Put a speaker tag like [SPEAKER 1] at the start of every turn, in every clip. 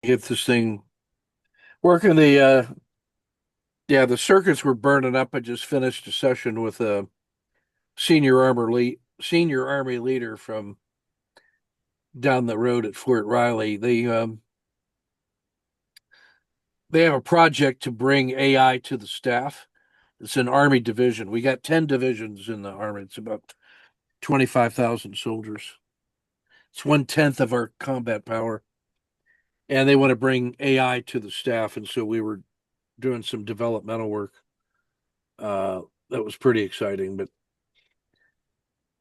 [SPEAKER 1] get this thing working. The circuits were burning up. I just finished a session with a senior army leader from down the road at Fort Riley. They have a project to bring AI to the staff. It's an army division. We got 10 divisions in the army. It's about 25,000 soldiers. It's 1/10 of our combat power. And they want to bring AI to the staff. And so we were doing some developmental work. That was pretty exciting, but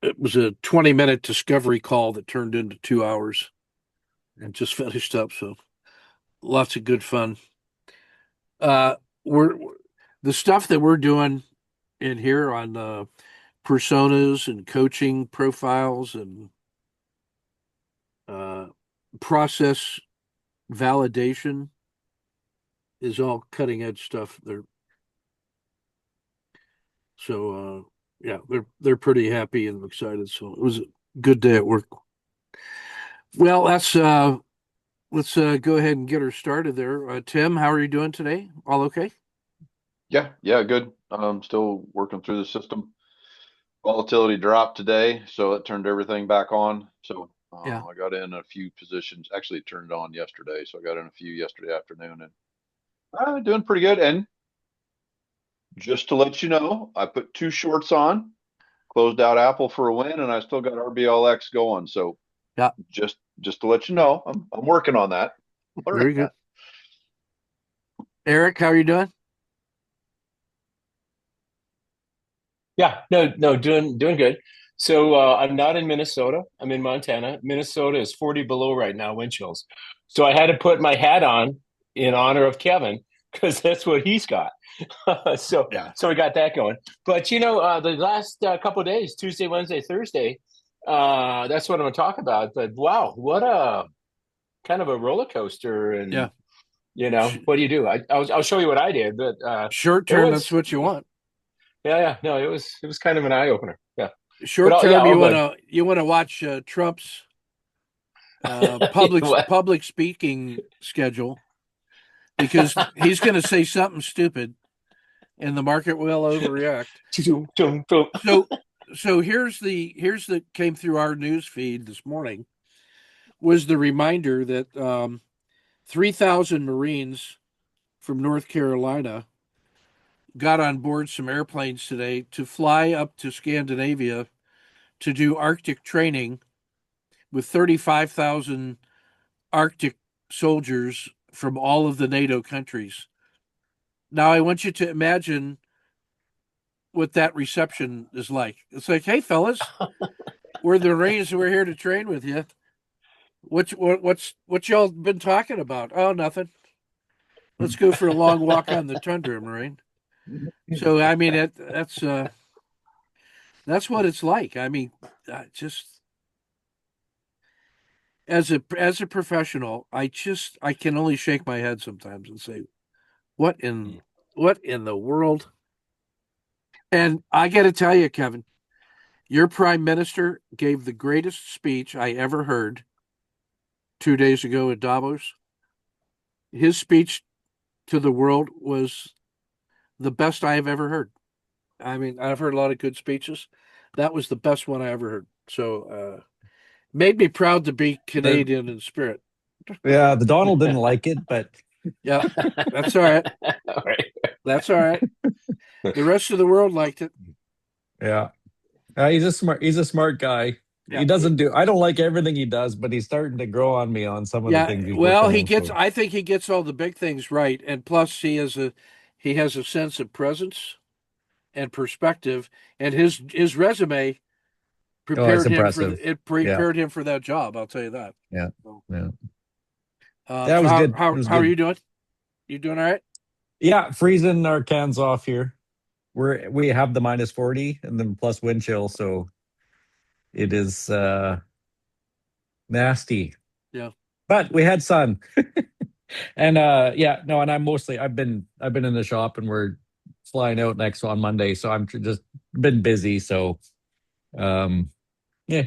[SPEAKER 1] it was a 20-minute discovery call that turned into 2 hours and just finished up. So lots of good fun. Uh, we're the stuff that we're doing in here on personas and coaching profiles and uh, process validation is all cutting edge stuff. They're pretty happy and excited. So it was a good day at work. Well, let's go ahead and get her started there. Tim, how are you doing today? All okay?
[SPEAKER 2] Yeah, good. Still working through the system. Volatility dropped today, so it turned everything back on. So
[SPEAKER 1] Yeah.
[SPEAKER 2] I got in a few positions. Actually, it turned on yesterday, so I got in a few yesterday afternoon, and doing pretty good. And just to let you know, I put two shorts on, closed out Apple for a win, and I still got RBLX going. So
[SPEAKER 1] Yeah.
[SPEAKER 2] just to let you know, I'm working on that. Learning
[SPEAKER 1] Very good.
[SPEAKER 2] that.
[SPEAKER 1] Eric, how are you doing?
[SPEAKER 3] Yeah, no, doing good. So I'm not in Minnesota. I'm in Montana. Minnesota is 40 below right now, wind chills. So I had to put my hat on in honor of Kevin because that's what he's got. so
[SPEAKER 1] Yeah.
[SPEAKER 3] so we got that going. But the last couple of days, Tuesday, Wednesday, Thursday, that's what I'm going to talk about. But wow, what a kind of a roller coaster! And
[SPEAKER 1] Yeah. Sh-
[SPEAKER 3] what do you do? I'll show you what I did. But
[SPEAKER 1] Short
[SPEAKER 3] it
[SPEAKER 1] term, that's
[SPEAKER 3] was
[SPEAKER 1] what you want.
[SPEAKER 3] yeah. No, it was kind of an eye opener. Yeah. But
[SPEAKER 1] Short term,
[SPEAKER 3] all
[SPEAKER 1] you
[SPEAKER 3] good.
[SPEAKER 1] want to watch Trump's public
[SPEAKER 3] What?
[SPEAKER 1] public speaking schedule because he's going to say something stupid and the market will overreact. So so here's the came through our news feed this morning was the reminder that 3,000 Marines from North Carolina got on board some airplanes today to fly up to Scandinavia to do Arctic training with 35,000 Arctic soldiers from all of the NATO countries. Now, I want you to imagine what that reception is like. It's like, hey, fellas, we're the Marines and we're here to train with you. What y'all been talking about? Oh, nothing. Let's go for a long walk on the tundra, Marine. So, I mean, that's what it's like. I mean, just as a professional, I can only shake my head sometimes and say, what in what in the world? And I got to tell you, Kevin, your prime minister gave the greatest speech I ever heard 2 days ago at Davos. His speech to the world was the best I have ever heard. I mean, I've heard a lot of good speeches. That was the best one I ever heard. So, made me proud to be
[SPEAKER 4] The
[SPEAKER 1] Canadian in spirit.
[SPEAKER 4] yeah, the Donald didn't like it, but
[SPEAKER 1] Yeah, that's all right.
[SPEAKER 3] All right.
[SPEAKER 1] That's all right. The rest of the world liked it.
[SPEAKER 4] yeah, he's a smart guy.
[SPEAKER 1] Yeah.
[SPEAKER 4] He doesn't do. I don't like everything he does, but he's starting to grow on me on some of the
[SPEAKER 1] Yeah.
[SPEAKER 4] things he's
[SPEAKER 1] Well,
[SPEAKER 4] working on. So
[SPEAKER 1] I think he gets all the big things right. And plus he has a sense of presence and perspective. And his resume
[SPEAKER 4] oh, it's impressive.
[SPEAKER 1] it
[SPEAKER 4] Yeah,
[SPEAKER 1] prepared him for that job. I'll tell you that.
[SPEAKER 4] yeah,
[SPEAKER 1] So,
[SPEAKER 4] yeah. That
[SPEAKER 1] so
[SPEAKER 4] was good. It was
[SPEAKER 1] how are
[SPEAKER 4] good.
[SPEAKER 1] you doing? You doing all right?
[SPEAKER 4] Yeah, freezing our cans off here. We have the -40 and then plus wind chill, so it is nasty.
[SPEAKER 1] Yeah.
[SPEAKER 4] But we had sun. And yeah, no, and I've been in the shop and we're flying out next on Monday, so just been busy. So yeah,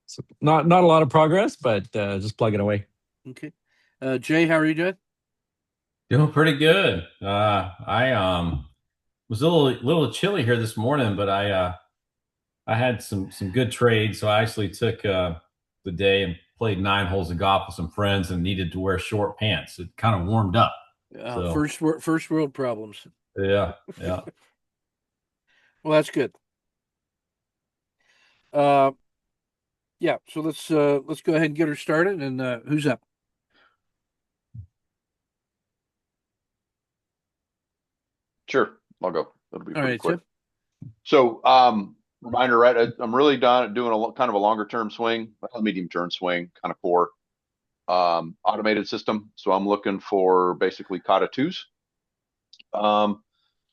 [SPEAKER 4] so not a lot of progress, but just plugging away.
[SPEAKER 1] Okay. Jay, how are you doing?
[SPEAKER 5] Doing pretty good. I was a little chilly here this morning, but I had some good trades, so I actually took the day and played 9 holes of golf with some friends and needed to wear short pants. It kind of warmed up. So
[SPEAKER 1] First world problems.
[SPEAKER 5] yeah, yeah.
[SPEAKER 1] Well, that's good. Uh, yeah. So let's go ahead and get her started. And who's up?
[SPEAKER 2] Sure, I'll go. It'll be
[SPEAKER 1] All
[SPEAKER 2] pretty
[SPEAKER 1] right,
[SPEAKER 2] quick.
[SPEAKER 1] Tim.
[SPEAKER 2] So, reminder, right? I'm really done doing kind of a longer term swing, a medium term swing, kind of core, automated system. So I'm looking for basically kata twos, um,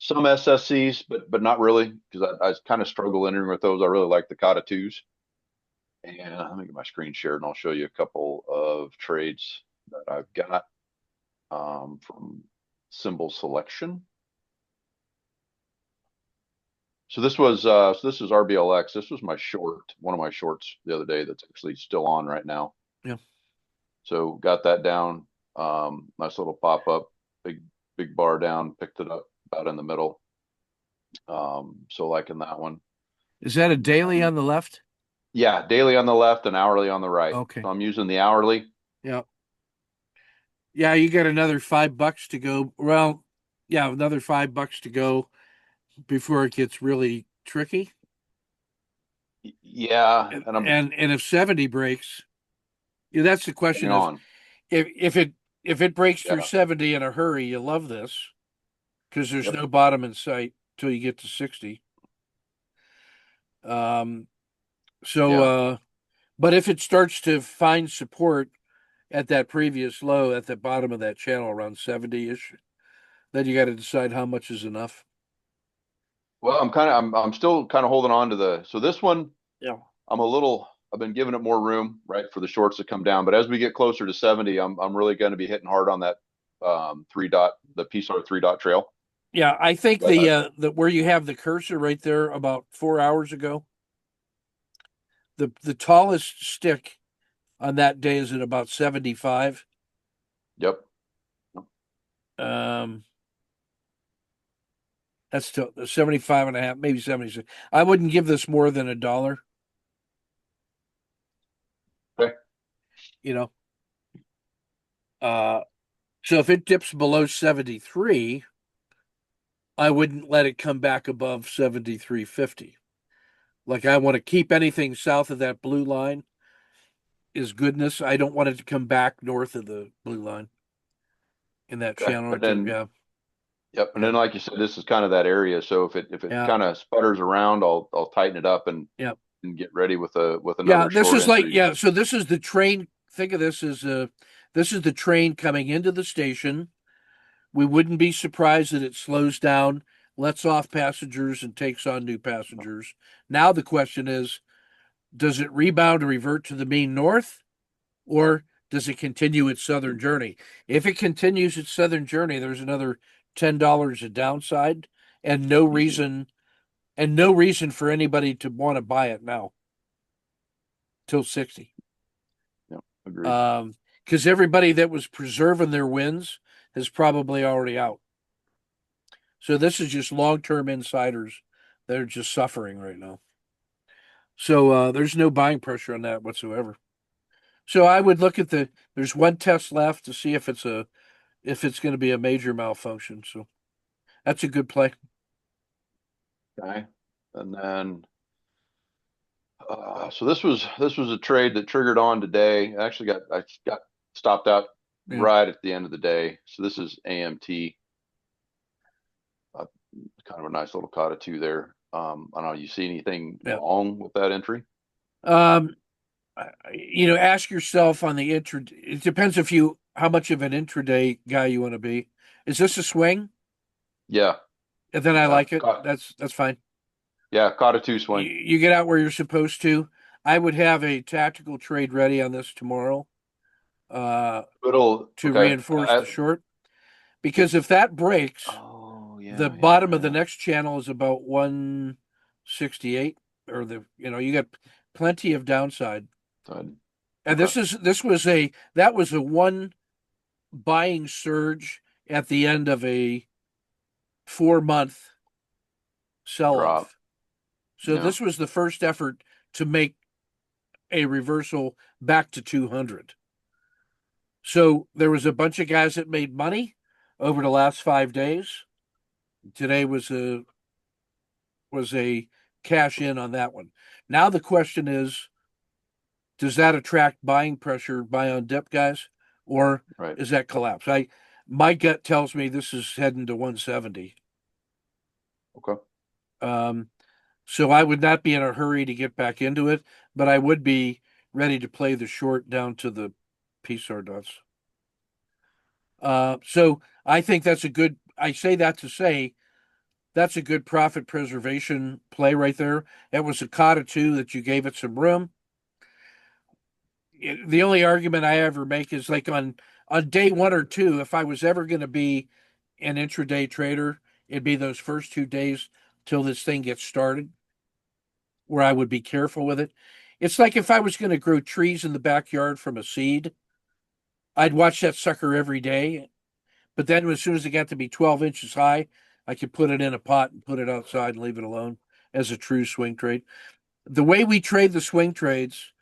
[SPEAKER 2] some SSCs, but not really because I kind of struggle entering with those. I really like the kata twos. And let me get my screen shared and I'll show you a couple of trades that I've got from symbol selection. So this is RBLX. This was my short, one of my shorts the other day that's actually still on right now.
[SPEAKER 1] Yeah.
[SPEAKER 2] So got that down. Nice little pop up, big bar down, picked it up about in the middle. So liking that one.
[SPEAKER 1] Is that a daily on the left?
[SPEAKER 2] Yeah, daily on the left and hourly on the right.
[SPEAKER 1] Okay.
[SPEAKER 2] So I'm using the hourly.
[SPEAKER 1] Yeah. Yeah, you got another $5 to go. Well, yeah, another $5 to go before it gets really tricky.
[SPEAKER 2] Yeah,
[SPEAKER 1] And
[SPEAKER 2] and I'm
[SPEAKER 1] and if 70 breaks, yeah, that's the question
[SPEAKER 2] hang
[SPEAKER 1] is
[SPEAKER 2] on.
[SPEAKER 1] if it breaks through
[SPEAKER 2] Yeah.
[SPEAKER 1] 70 in a hurry, you love this because there's
[SPEAKER 2] Yep.
[SPEAKER 1] no bottom in sight till you get to 60. Um, so
[SPEAKER 2] Yeah.
[SPEAKER 1] but if it starts to find support at that previous low at the bottom of that channel around 70-ish, then you got to decide how much is enough.
[SPEAKER 2] Well, I'm still kind of holding on to so this one,
[SPEAKER 1] Yeah.
[SPEAKER 2] I've been giving it more room, right, for the shorts to come down. But as we get closer to 70, I'm really going to be hitting hard on that the PSAR 3 dot trail.
[SPEAKER 1] Yeah, I think
[SPEAKER 2] But
[SPEAKER 1] the where you have the cursor right there about 4 hours ago, the tallest stick on that day is at about 75.
[SPEAKER 2] yep.
[SPEAKER 1] Um, that's still 75 and a half, maybe 76. I wouldn't give this more than $1.
[SPEAKER 2] Okay.
[SPEAKER 1] You know, so if it dips below 73, I wouldn't let it come back above 73.50. Like I want to keep anything south of that blue line is goodness. I don't want it to come back north of the blue line in that
[SPEAKER 2] Okay.
[SPEAKER 1] channel
[SPEAKER 2] And
[SPEAKER 1] right there.
[SPEAKER 2] then
[SPEAKER 1] Yeah.
[SPEAKER 2] yep. And
[SPEAKER 1] Yeah.
[SPEAKER 2] then like you said, this is kind of that area. So if it
[SPEAKER 1] Yeah.
[SPEAKER 2] kind of sputters around, I'll tighten it up and
[SPEAKER 1] Yeah.
[SPEAKER 2] get ready with
[SPEAKER 1] Yeah.
[SPEAKER 2] another
[SPEAKER 1] This
[SPEAKER 2] short
[SPEAKER 1] is like,
[SPEAKER 2] entry.
[SPEAKER 1] yeah. So this is the train. Think of this is the train coming into the station. We wouldn't be surprised that it slows down, lets off passengers, and takes on new passengers. Now the question is, does it rebound or revert to the mean north, or does it continue its southern journey? If it continues its southern journey, there's another $10 a downside, and no
[SPEAKER 2] Easy.
[SPEAKER 1] reason for anybody to want to buy it now till 60.
[SPEAKER 2] Yep. Agreed.
[SPEAKER 1] Because everybody that was preserving their wins is probably already out. So this is just long-term insiders that are just suffering right now. So there's no buying pressure on that whatsoever. So I would look at there's one test left to see if it's going to be a major malfunction. So that's a good play.
[SPEAKER 2] Okay. And then so this was a trade that triggered on today. I got stopped out
[SPEAKER 1] Yeah.
[SPEAKER 2] right at the end of the day. So this is AMT, kind of a nice little kata two there. I don't know. You see anything
[SPEAKER 1] Yeah.
[SPEAKER 2] wrong with that entry?
[SPEAKER 1] Ask yourself on the intra. It depends how much of an intraday guy you want to be. Is this a swing?
[SPEAKER 2] Yeah.
[SPEAKER 1] And then I like it.
[SPEAKER 2] Caught,
[SPEAKER 1] That's fine.
[SPEAKER 2] yeah, caught a two
[SPEAKER 1] You,
[SPEAKER 2] swing.
[SPEAKER 1] you get out where you're supposed to. I would have a tactical trade ready on this tomorrow. To
[SPEAKER 2] Okay.
[SPEAKER 1] reinforce the short. Because if that breaks,
[SPEAKER 2] Oh yeah.
[SPEAKER 1] the bottom of the next channel is about 168, or you got plenty of downside.
[SPEAKER 2] Okay.
[SPEAKER 1] And that was a buying surge at the end of a 4-month sell
[SPEAKER 2] Drop.
[SPEAKER 1] off. So
[SPEAKER 2] Yeah.
[SPEAKER 1] this was the first effort to make a reversal back to 200. So there was a bunch of guys that made money over the last 5 days. Today was a cash in on that one. Now the question is, does that attract buying pressure, buy on dip guys, or
[SPEAKER 2] Right.
[SPEAKER 1] is that collapse? My gut tells me this is heading to 170.
[SPEAKER 2] Okay.
[SPEAKER 1] So I would not be in a hurry to get back into it, but I would be ready to play the short down to the PSAR dots. So I think that's a good. I say that to say that's a good profit preservation play right there. That was a Kata 2 that you gave it some room. The only argument I ever make is like on day 1 or 2, if I was ever going to be an intraday trader, it'd be those first 2 days till this thing gets started, where I would be careful with it. It's like if I was going to grow trees in the backyard from a seed, I'd watch that sucker every day. But then as soon as it got to be 12 inches high, I could put it in a pot and put it outside and leave it alone as a true swing trade. The way we trade the swing trades,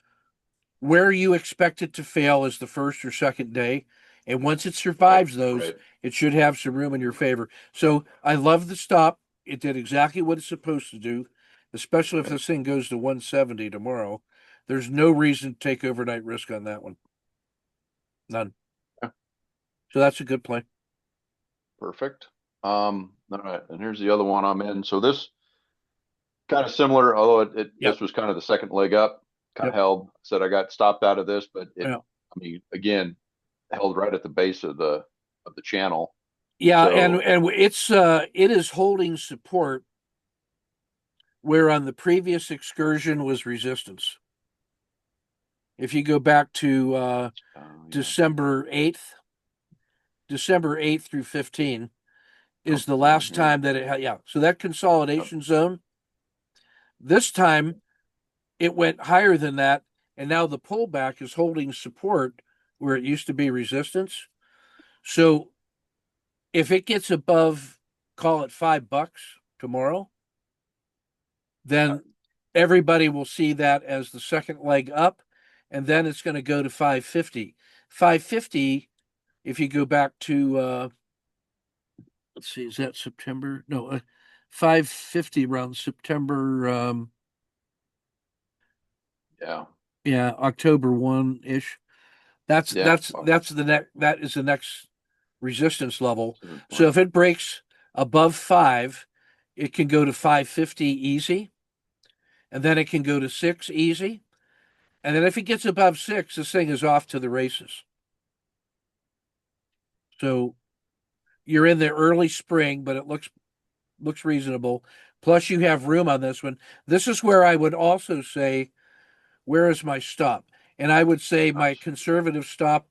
[SPEAKER 1] where you expect it to fail is the first or second day. And once it survives those,
[SPEAKER 2] Right.
[SPEAKER 1] it should have some room in your favor. So I love the stop. It did exactly what it's supposed to do, especially if this thing goes to 170 tomorrow. There's no reason to take overnight risk on that one. None.
[SPEAKER 2] Yeah.
[SPEAKER 1] So that's a good play.
[SPEAKER 2] Perfect. All right, and here's the other one I'm in. So this kind of similar, although
[SPEAKER 1] Yep.
[SPEAKER 2] this was kind of the second leg up, kind of
[SPEAKER 1] Yep.
[SPEAKER 2] held. Said I got stopped out of this, but
[SPEAKER 1] Yeah.
[SPEAKER 2] I mean, again, held right at the base of the channel.
[SPEAKER 1] Yeah,
[SPEAKER 2] So-
[SPEAKER 1] and it is holding support where on the previous excursion was resistance. If you go back to
[SPEAKER 2] Yeah.
[SPEAKER 1] December 8th through 15 is the
[SPEAKER 2] Oh,
[SPEAKER 1] last
[SPEAKER 2] yeah.
[SPEAKER 1] time that it had, yeah. So that consolidation zone, this time it went higher than that, and now the pullback is holding support where it used to be resistance. So if it gets above, call it $5 tomorrow, then everybody will see that as the second leg up, and then it's going to go to 550. 550, if you go back to let's see, is that September? No, 550 around September.
[SPEAKER 2] Yeah.
[SPEAKER 1] October 1-ish. That's
[SPEAKER 2] Yeah.
[SPEAKER 1] the next. That is the next resistance level. So if it breaks above 5, it can go to 550 easy, and then it can go to 6 easy, and then if it gets above 6, this thing is off to the races. So you're in the early spring, but it looks reasonable. Plus, you have room on this one. This is where I would also say, where is my stop? And I would say my conservative stop,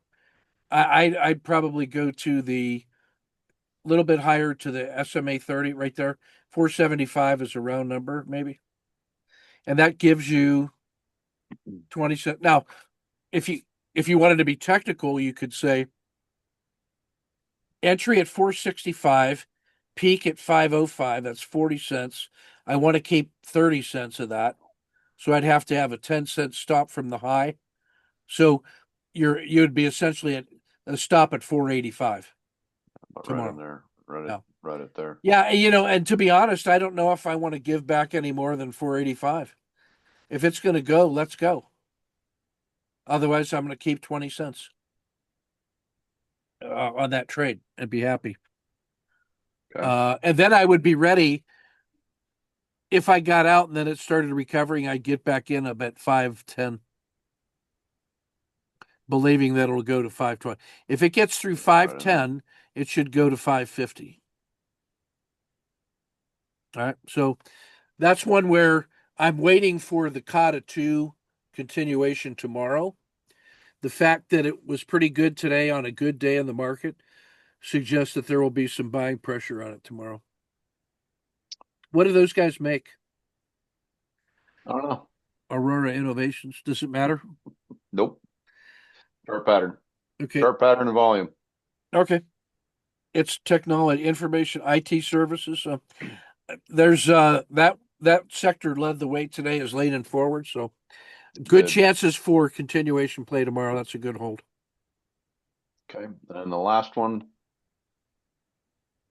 [SPEAKER 1] I'd probably go to the little bit higher to the SMA 30 right there. 475 is a round number, maybe. And that gives you 20 cents. Now, if you wanted to be technical, you could say entry at 465, peak at 505, that's 40 cents. I want to keep 30 cents of that. So I'd have to have a 10-cent stop from the high. So you'd be essentially at a stop at 485 tomorrow.
[SPEAKER 2] Right in there. Right at there.
[SPEAKER 1] Yeah, and to be honest, I don't know if I want to give back any more than 485. If it's going to go, let's go. Otherwise, I'm going to keep 20 cents on that trade and be happy.
[SPEAKER 2] Okay.
[SPEAKER 1] And then I would be ready. If I got out and then it started recovering, I'd get back in about 510, believing that it'll go to 520. If it gets through 510, it should go to 550. All right. So that's one where I'm waiting for the Kata 2 continuation tomorrow. The fact that it was pretty good today on a good day in the market suggests that there will be some buying pressure on it tomorrow. What do those guys make?
[SPEAKER 2] I don't know.
[SPEAKER 1] Aurora Innovations. Does it matter?
[SPEAKER 2] Nope. Chart pattern.
[SPEAKER 1] Okay.
[SPEAKER 2] Chart pattern and volume.
[SPEAKER 1] Okay. It's technology, information, IT services. So there's that sector led the way today is late and forward. So good chances for continuation play tomorrow. That's a good hold.
[SPEAKER 2] Okay. And the last one,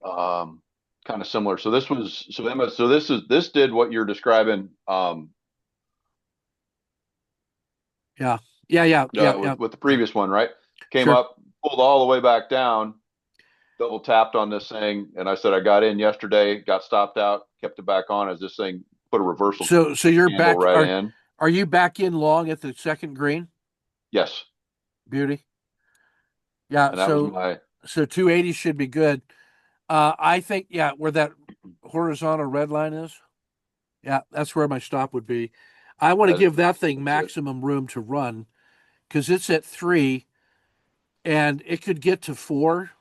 [SPEAKER 2] kind of similar. So this was, so Emma, so this did what you're describing,
[SPEAKER 1] Yeah.
[SPEAKER 2] with the previous one, right? Came
[SPEAKER 1] Sure.
[SPEAKER 2] up, pulled all the way back down, double tapped on this thing, and I said I got in yesterday, got stopped out, kept it back on as this thing put a reversal
[SPEAKER 1] So you're
[SPEAKER 2] candle
[SPEAKER 1] back.
[SPEAKER 2] right in.
[SPEAKER 1] Are you back in long at the second green?
[SPEAKER 2] Yes.
[SPEAKER 1] Beauty. Yeah.
[SPEAKER 2] And that was my,
[SPEAKER 1] So 280 should be good. I think, yeah, where that horizontal red line is. Yeah, that's where my stop would be. I want to give that thing maximum room to run because it's at 3 and it could get to 4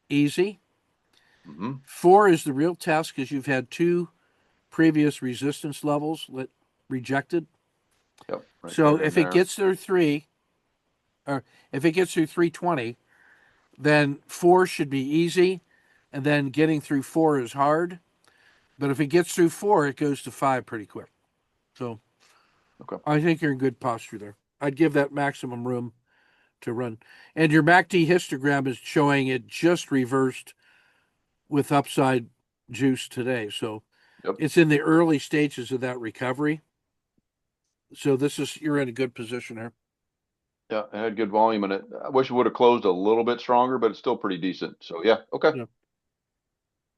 [SPEAKER 1] easy. 4 is the real test because you've had 2 previous resistance levels rejected.
[SPEAKER 2] Yep, right
[SPEAKER 1] so if it gets through 3, or if it gets through 320, then 4 should be easy, and then getting through 4 is hard. But if it gets through 4, it goes to 5 pretty quick. So I think you're in good posture there. I'd give that maximum room to run. And your MACD histogram is showing it just reversed with upside juice today. So it's in the early stages of that recovery. So you're in a good position there.
[SPEAKER 2] Yeah, it had good volume in it. I wish it would have closed a little bit stronger, but it's still pretty decent. So yeah, okay. Yeah.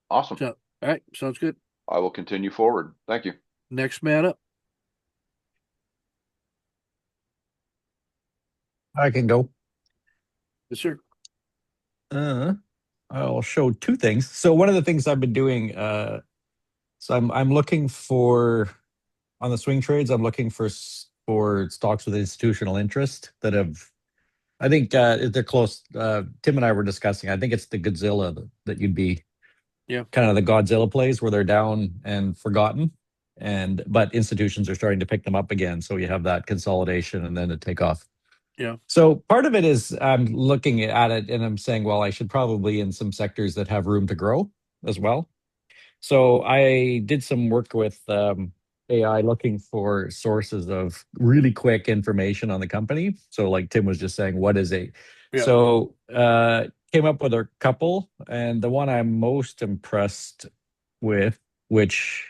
[SPEAKER 2] Awesome.
[SPEAKER 1] So, all right, sounds good.
[SPEAKER 2] I will continue forward. Thank you.
[SPEAKER 1] Next man up.
[SPEAKER 4] I can go.
[SPEAKER 1] Yes, sir.
[SPEAKER 4] I'll show 2 things. So one of the things I've been doing, so I'm looking for, on the swing trades, I'm looking for stocks with institutional interest that have, I think they're close. Tim and I were discussing, I think it's the Godzilla that you'd be, kind of the Godzilla plays where they're down and forgotten. But institutions are starting to pick them up again. So you have that consolidation and then a takeoff.
[SPEAKER 1] Yeah.
[SPEAKER 4] So part of it is I'm looking at it and I'm saying, well, I should probably in some sectors that have room to grow as well. So I did some work with AI looking for sources of really quick information on the company. So like Tim was just saying, what is a? Yeah. So came up with a couple, and the one I'm most impressed with, which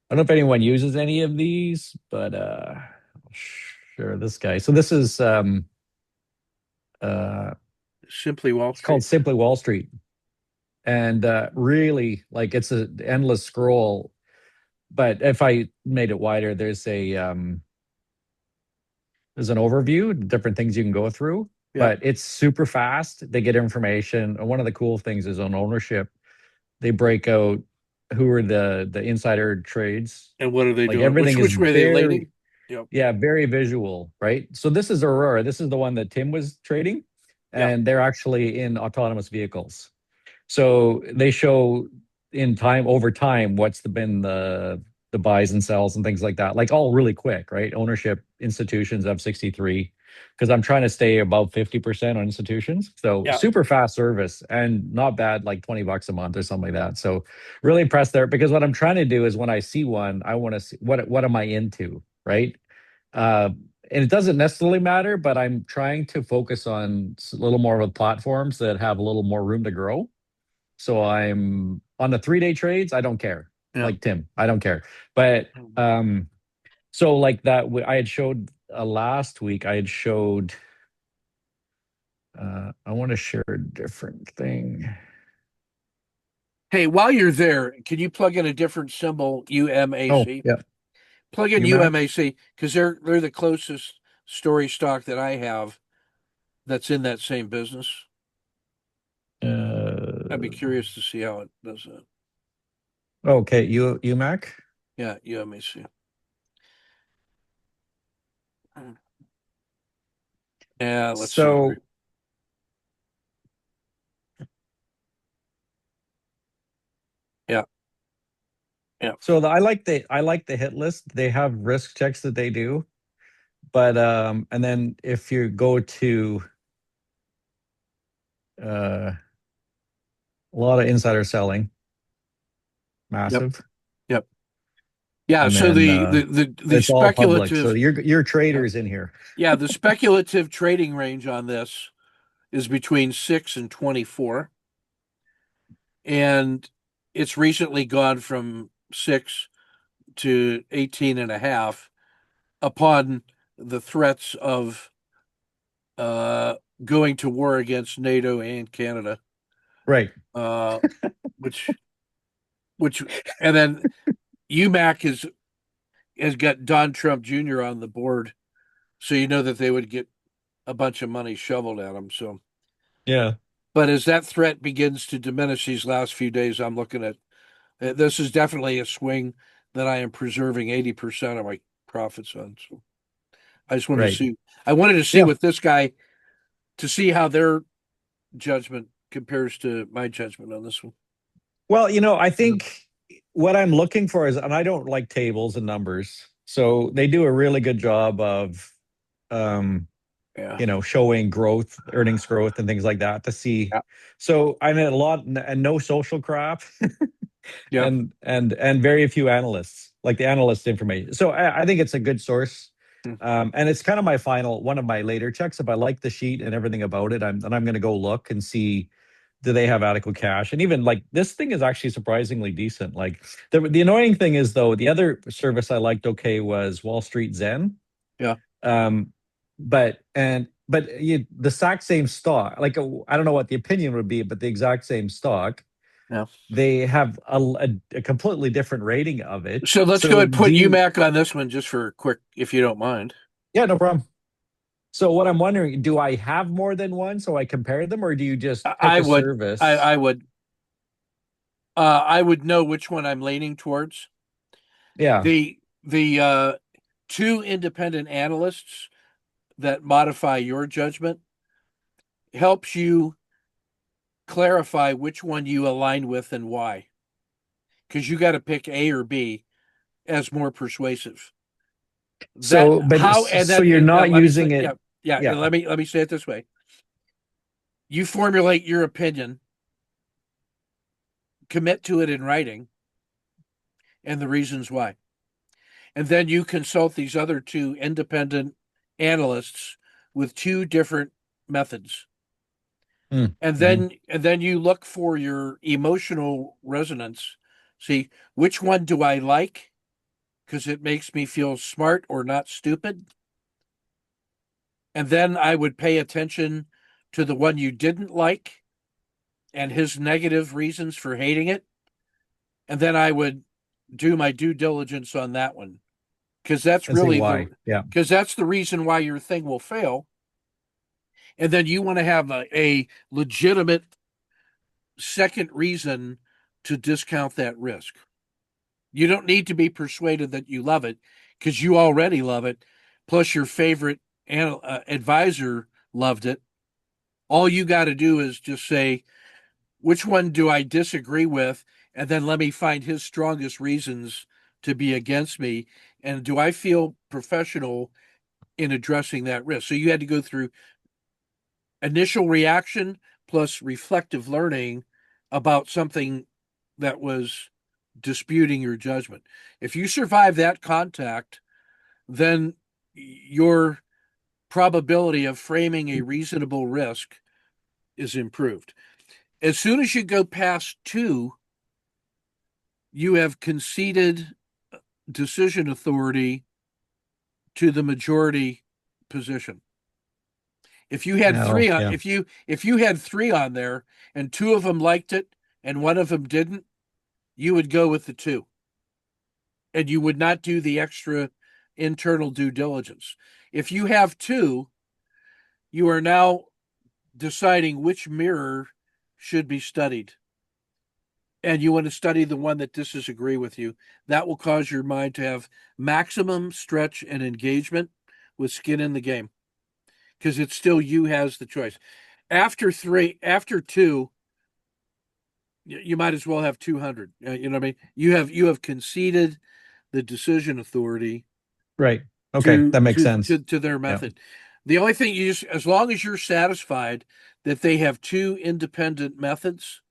[SPEAKER 4] I don't know if anyone uses any of these, but I'll share this guy. So this is
[SPEAKER 1] Simply Wall Street.
[SPEAKER 4] It's called Simply Wall Street. And really, like, it's an endless scroll. But if I made it wider, there's an overview, different things you can go through. But it's super fast. They get information. And one of the cool things is on ownership, they break out who are the insider trades.
[SPEAKER 1] And what are they doing?
[SPEAKER 4] Everything
[SPEAKER 1] which way are they leaning?
[SPEAKER 4] Yeah, very visual, right? So this is Aurora. This is the one that Tim was trading. And they're actually in autonomous vehicles. So they show over time what's been the buys and sells and things like that, like all really quick, right? Ownership, institutions up 63, because I'm trying to stay above 50% on institutions. So super fast service and not bad, like $20 a month or something like that. So really impressed there, because what I'm trying to do is when I see one, I want to see what am I into, right? And it doesn't necessarily matter, but I'm trying to focus on a little more of the platforms that have a little more room to grow. So I'm on the 3-day trades. I don't care. Like Tim, I don't care. But so like that, I had showed last week. I had showed. I want to share a different thing.
[SPEAKER 1] Hey, while you're there, can you plug in a different symbol, UMAC?
[SPEAKER 4] Oh, yeah.
[SPEAKER 1] Plug in UMAC because they're the closest story stock that I have that's in that same business. I'd be curious to see how it does that.
[SPEAKER 4] Okay, UMAC?
[SPEAKER 1] Yeah, UMAC. Yeah, let's see. Yeah.
[SPEAKER 4] So I like the hit list. They have risk checks that they do. But and then if you go to a lot of insider selling,
[SPEAKER 1] Yep.
[SPEAKER 4] massive.
[SPEAKER 1] Yep. Yeah.
[SPEAKER 4] And
[SPEAKER 1] So
[SPEAKER 4] then
[SPEAKER 1] the
[SPEAKER 4] it's all public. So
[SPEAKER 1] speculative,
[SPEAKER 4] your traders in here.
[SPEAKER 1] yeah, the speculative trading range on this is between 6 and 24. And it's recently gone from 6 to 18 and a half upon the threats of going to war against NATO and Canada.
[SPEAKER 4] Right.
[SPEAKER 1] Uh, which which and then UMAC has got Don Trump Jr. on the board, so you know that they would get a bunch of money shoveled at them. So,
[SPEAKER 4] Yeah.
[SPEAKER 1] but as that threat begins to diminish these last few days, I'm looking at this is definitely a swing that I am preserving 80% of my profits on. So I just wanted to
[SPEAKER 4] Right.
[SPEAKER 1] see. I wanted to see
[SPEAKER 4] Yeah.
[SPEAKER 1] with this guy to see how their judgment compares to my judgment on this one.
[SPEAKER 4] Well, I think what I'm looking for is, and I don't like tables and numbers, so they do a really good job of,
[SPEAKER 1] Yeah.
[SPEAKER 4] showing growth, earnings growth, and things like that to see.
[SPEAKER 1] Yeah.
[SPEAKER 4] So I'm in a lot and no social crap,
[SPEAKER 1] Yeah.
[SPEAKER 4] and very few analysts, like the analyst information. So I think it's a good source.
[SPEAKER 1] Hmm.
[SPEAKER 4] And it's kind of one of my later checks. If I like the sheet and everything about it, I'm going to go look and see, do they have adequate cash? And even like this thing is actually surprisingly decent. Like the annoying thing is though, the other service I liked okay was Wall Street Zen.
[SPEAKER 1] Yeah.
[SPEAKER 4] But the exact same stock. Like I don't know what the opinion would be, but the exact same stock.
[SPEAKER 1] Yeah.
[SPEAKER 4] They have a completely different rating of it.
[SPEAKER 1] So let's go ahead and put UMAC on this one just for a quick, if you don't mind.
[SPEAKER 4] Yeah, no problem. So what I'm wondering, do I have more than one so I compare them, or do you just pick a service?
[SPEAKER 1] I would know which one I'm leaning towards.
[SPEAKER 4] Yeah.
[SPEAKER 1] The two independent analysts that modify your judgment helps you clarify which one you align with and why. Because you got to pick A or B as more persuasive.
[SPEAKER 4] So you're not using it.
[SPEAKER 1] Yeah. Let me say it this way. You formulate your opinion, commit to it in writing, and the reasons why. And then you consult these other two independent analysts with two different methods. And then you look for your emotional resonance. See, which one do I like? Because it makes me feel smart or not stupid. And then I would pay attention to the one you didn't like and his negative reasons for hating it. And then I would do my due diligence on that one. Because that's really because that's the reason why your thing will fail. And then you want to have a legitimate second reason to discount that risk. You don't need to be persuaded that you love it because you already love it. Plus, your favorite advisor loved it. All you got to do is just say, which one do I disagree with? And then let me find his strongest reasons to be against me. And do I feel professional in addressing that risk? So you had to go through initial reaction plus reflective learning about something that was disputing your judgment. If you survive that contact, then your probability of framing a reasonable risk is improved. As soon as you go past 2, you have conceded decision authority to the majority position. If you had 3 on, if you had 3 on there and 2 of them liked it and 1 of them didn't, you would go with the 2. And you would not do the extra internal due diligence. If you have 2, you are now deciding which mirror should be studied. And you want to study the one that disagree with you. That will cause your mind to have maximum stretch and engagement with skin in the game. Because it's still you has the choice. After 2, you might as well have 200. You know what I mean? You have conceded the decision authority.
[SPEAKER 4] Right. Okay, that makes sense.
[SPEAKER 1] To their method. Yeah. The only thing as long as you're satisfied that they have two independent methods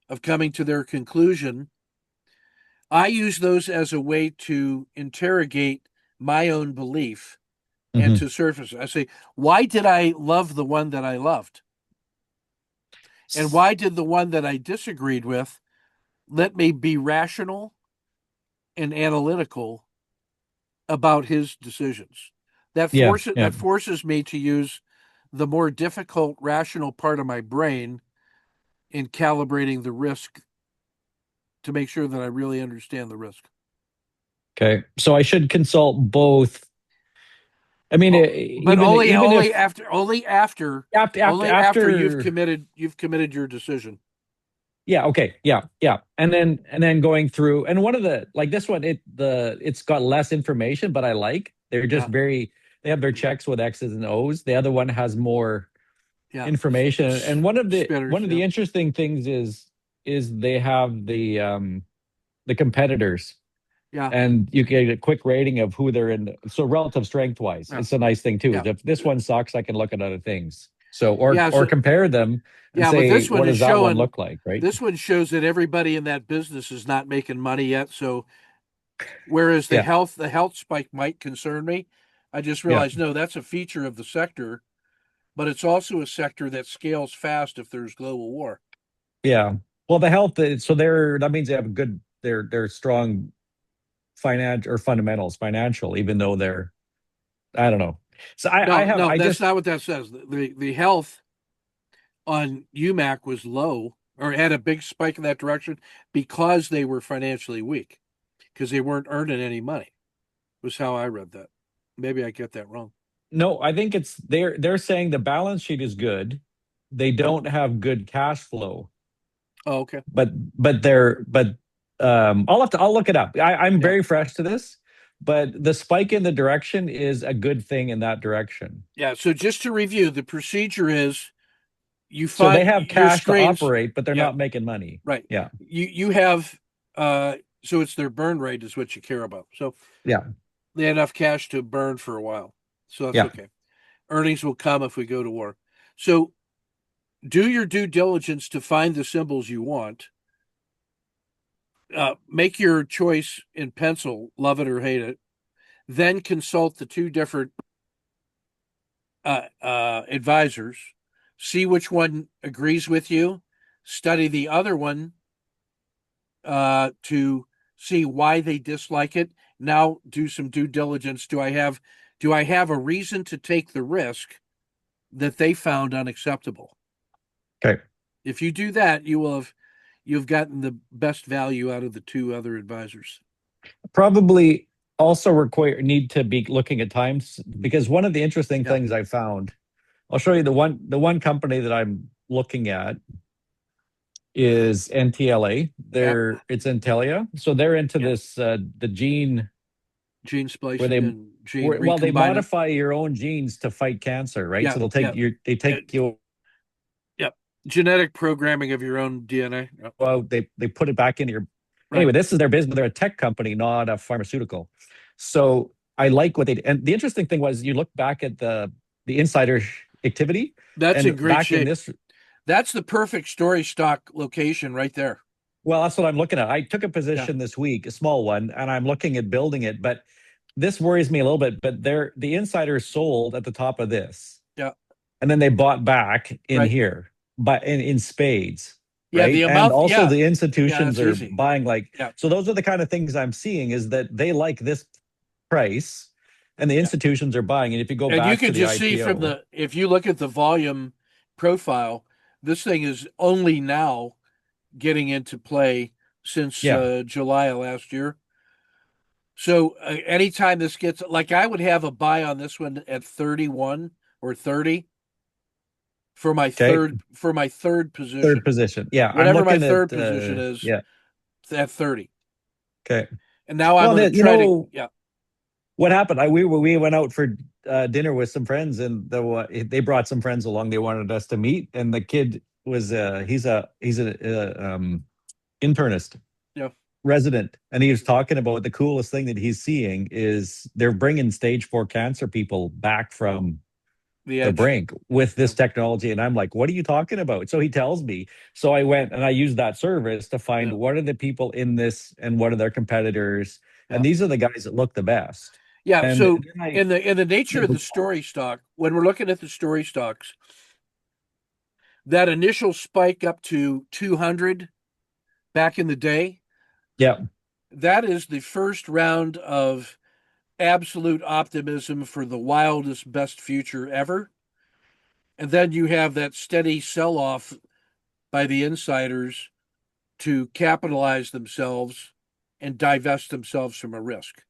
[SPEAKER 1] of coming to their conclusion. I use those as a way to interrogate my own belief and to surface it. I say, why did I love the one that I loved? And why did the one that I disagreed with let me be rational and analytical about his decisions? That forces me to use the more difficult rational part of my brain in calibrating the risk to make sure that I really understand the risk.
[SPEAKER 4] Okay, so I should consult both. I mean,
[SPEAKER 1] but only after
[SPEAKER 4] after
[SPEAKER 1] you've committed your decision.
[SPEAKER 4] Yeah. Okay. Yeah. Yeah. And then going through, and one of the, like this one, it's got less information, but I like they're just they have their checks with X's and O's. The other one has more information, and one of the interesting things is they have the competitors.
[SPEAKER 1] Yeah.
[SPEAKER 4] And you get a quick rating of who they're in. So relative strength wise, it's a nice thing too.
[SPEAKER 1] Yeah.
[SPEAKER 4] If this one sucks, I can look at other things. So or compare them and say,
[SPEAKER 1] but this one
[SPEAKER 4] what does that one look like, right?
[SPEAKER 1] This one shows that everybody in that business is not making money yet. So whereas the health spike might concern me, I just realized, no, that's a feature of the sector, but it's also a sector that scales fast if there's global war.
[SPEAKER 4] Yeah. Well, the health, so that means they have a good, they're strong financial, even though they're, I don't know. So
[SPEAKER 1] that's not what that says. The health on UMAC was low or had a big spike in that direction because they were financially weak, because they weren't earning any money, was how I read that. Maybe I get that wrong.
[SPEAKER 4] No, I think they're saying the balance sheet is good. They don't have good cash flow.
[SPEAKER 1] Oh, okay.
[SPEAKER 4] But I'll look it up. I'm very fresh to this, but the spike in the direction is a good thing in that direction.
[SPEAKER 1] Yeah. So just to review, the procedure is you
[SPEAKER 4] find so they have cash to operate, but they're not making money.
[SPEAKER 1] Right.
[SPEAKER 4] Yeah.
[SPEAKER 1] You have so it's their burn rate is what you care about. So
[SPEAKER 4] yeah,
[SPEAKER 1] they had enough cash to burn for a while. So that's okay. Earnings will come if we go to war. So do your due diligence to find the symbols you want. Make your choice in pencil, love it or hate it. Then consult the two different advisors. See which one agrees with you. Study the other one to see why they dislike it. Now do some due diligence. Do I have a reason to take the risk that they found unacceptable?
[SPEAKER 4] Okay.
[SPEAKER 1] If you do that, you've gotten the best value out of the two other advisors.
[SPEAKER 4] Probably also need to be looking at times, because one of the interesting things I found, I'll show you the one company that I'm looking at is NTLA. It's Intelia. So they're into this the gene
[SPEAKER 1] splicing
[SPEAKER 4] they modify your own genes to fight cancer, right? So they take you
[SPEAKER 1] genetic programming of your own DNA.
[SPEAKER 4] Well, they put it back into your anyway, this is their business. They're a tech company, not a pharmaceutical. So I like what they did. And the interesting thing was you look back at the insider activity.
[SPEAKER 1] That's in great shape. That's the perfect story stock location right there.
[SPEAKER 4] Well, that's what I'm looking at. I took a position this week, a small one, and I'm looking at building it. But this worries me a little bit. But the insiders sold at the top of this.
[SPEAKER 1] Yeah.
[SPEAKER 4] And then they bought back in here, but in spades.
[SPEAKER 1] Yeah,
[SPEAKER 4] right?
[SPEAKER 1] The amount,
[SPEAKER 4] and also the institutions are
[SPEAKER 1] easy.
[SPEAKER 4] buying so those are the kind of things I'm seeing, is that they like this price and the institutions are buying. And if you go back
[SPEAKER 1] you can
[SPEAKER 4] to the
[SPEAKER 1] just
[SPEAKER 4] IPO,
[SPEAKER 1] see from if you look at the volume profile, this thing is only now getting into play since July of last year. So anytime this gets, like, I would have a buy on this one at 31 or 30 for my third position.
[SPEAKER 4] Third position. Yeah.
[SPEAKER 1] Whatever my third position is. At 30.
[SPEAKER 4] Okay.
[SPEAKER 1] And now I'm going to try to
[SPEAKER 4] what happened? We went out for dinner with some friends, and they brought some friends along. They wanted us to meet, and the kid was he's an internist, resident, and he was talking about the coolest thing that he's seeing is they're bringing stage 4 cancer people back from
[SPEAKER 1] the
[SPEAKER 4] the
[SPEAKER 1] edge.
[SPEAKER 4] brink with this technology. And I'm like, what are you talking about? So he tells me. So I went and I used that service to find what are the people in this and what are their competitors.
[SPEAKER 1] Yeah.
[SPEAKER 4] And these are the guys that look the best.
[SPEAKER 1] Yeah.
[SPEAKER 4] And
[SPEAKER 1] So
[SPEAKER 4] then
[SPEAKER 1] in the nature of the story stock, when we're looking at the story stocks, that initial spike up to 200 back in the day,
[SPEAKER 4] yeah,
[SPEAKER 1] that is the first round of absolute optimism for the wildest, best future ever. And then you have that steady sell off by the insiders to capitalize themselves and divest themselves from a risk.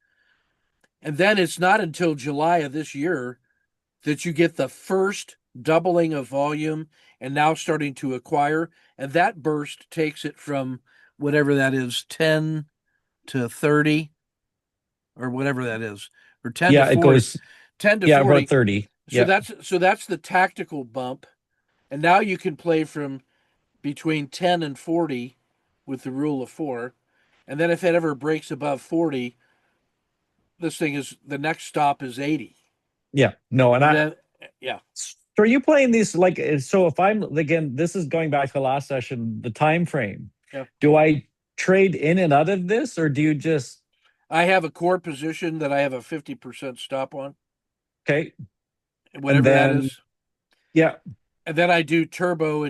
[SPEAKER 1] And then it's not until July of this year that you get the first doubling of volume and now starting to acquire. And that burst takes it from whatever that is, 10 to 30 or whatever that is, or 10 to
[SPEAKER 4] yeah, it
[SPEAKER 1] 40,
[SPEAKER 4] goes,
[SPEAKER 1] 10 to
[SPEAKER 4] yeah,
[SPEAKER 1] 40.
[SPEAKER 4] about 30.
[SPEAKER 1] So
[SPEAKER 4] Yeah.
[SPEAKER 1] that's the tactical bump. And now you can play from between 10 and 40 with the rule of 4. And then if it ever breaks above 40, this thing is the next stop is 80.
[SPEAKER 4] Yeah. No, and
[SPEAKER 1] And then yeah.
[SPEAKER 4] so are you playing these like, so if I'm, again, this is going back to the last session, the time frame.
[SPEAKER 1] Yeah.
[SPEAKER 4] Do I trade in and out of this, or do you just,
[SPEAKER 1] I have a core position that I have a 50% stop on,
[SPEAKER 4] okay,
[SPEAKER 1] whatever that is.
[SPEAKER 4] yeah.
[SPEAKER 1] And then I do turbo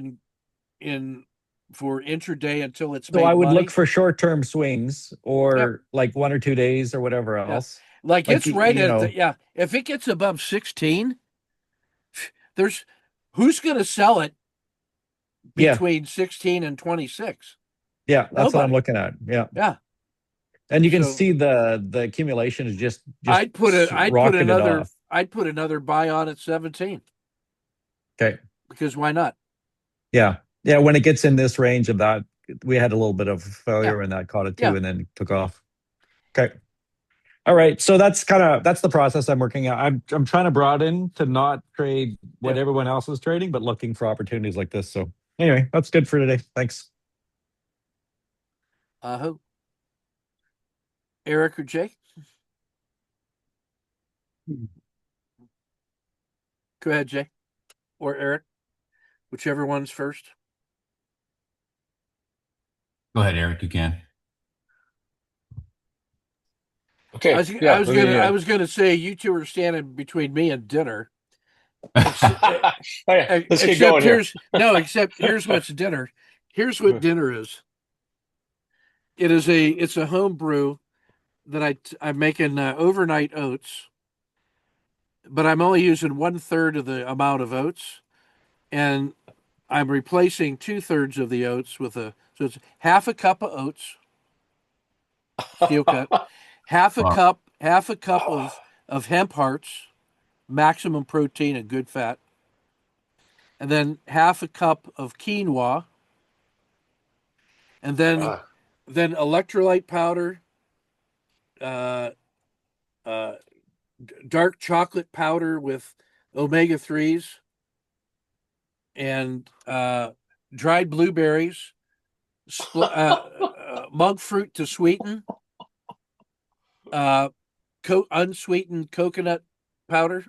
[SPEAKER 1] in for intraday until it's
[SPEAKER 4] So
[SPEAKER 1] made
[SPEAKER 4] I would
[SPEAKER 1] money.
[SPEAKER 4] look for short-term swings or like 1 or 2 days or whatever else.
[SPEAKER 1] Like it's right
[SPEAKER 4] you
[SPEAKER 1] at
[SPEAKER 4] know,
[SPEAKER 1] the, if it gets above 16, there's who's going to sell it between 16 and 26?
[SPEAKER 4] yeah, that's what I'm
[SPEAKER 1] Nobody.
[SPEAKER 4] looking at. Yeah.
[SPEAKER 1] Yeah.
[SPEAKER 4] And you can
[SPEAKER 1] So-
[SPEAKER 4] see the accumulation is just
[SPEAKER 1] I'd put
[SPEAKER 4] rocketed off.
[SPEAKER 1] I'd put another buy on at 17
[SPEAKER 4] Okay.
[SPEAKER 1] because why not?
[SPEAKER 4] Yeah. Yeah. When it gets in this range of that, we had a little bit of failure and that caught it too,
[SPEAKER 1] Yeah.
[SPEAKER 4] and then took off. Okay. All right. So that's the process I'm working at. I'm trying to broaden to not trade what everyone else is trading, but looking for opportunities like this. So anyway, that's good for today. Thanks.
[SPEAKER 1] Eric or Jay? Go ahead, Jay. Or Eric. Whichever one's first.
[SPEAKER 5] Go ahead, Eric. You can.
[SPEAKER 3] Okay.
[SPEAKER 1] I was gonna say you two are standing between me and dinner.
[SPEAKER 3] Let's get going
[SPEAKER 1] Except here's what's dinner. Here's what dinner is. It's a home brew that I'm making overnight oats, but I'm only using 1/3 of the amount of oats, and I'm replacing 2/3 of the oats so it's half a cup of oats, steel cut, half a cup of hemp hearts, maximum protein and good fat, and then half a cup of quinoa, and then electrolyte powder, dark chocolate powder with omega-3s, and dried blueberries, monk fruit to sweeten, unsweetened coconut powder,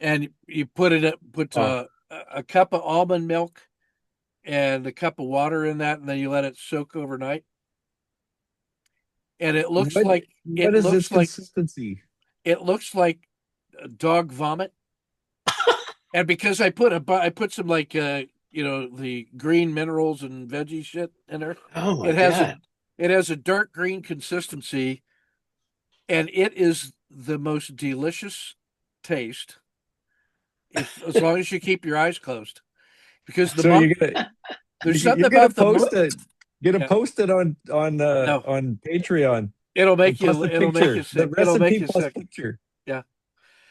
[SPEAKER 1] and you put a cup of almond milk and a cup of water in that, and then you let it soak overnight. And it looks like
[SPEAKER 4] consistency?
[SPEAKER 1] It looks like dog vomit. And because I put some like the green minerals and veggie shit in there.
[SPEAKER 3] Oh my God.
[SPEAKER 1] It has a dark green consistency, and it is the most delicious taste as long as you keep your eyes closed. Because there's something about the
[SPEAKER 4] post it on Patreon.
[SPEAKER 1] It'll make you sick.
[SPEAKER 4] It'll make you sick. Picture.
[SPEAKER 1] Yeah.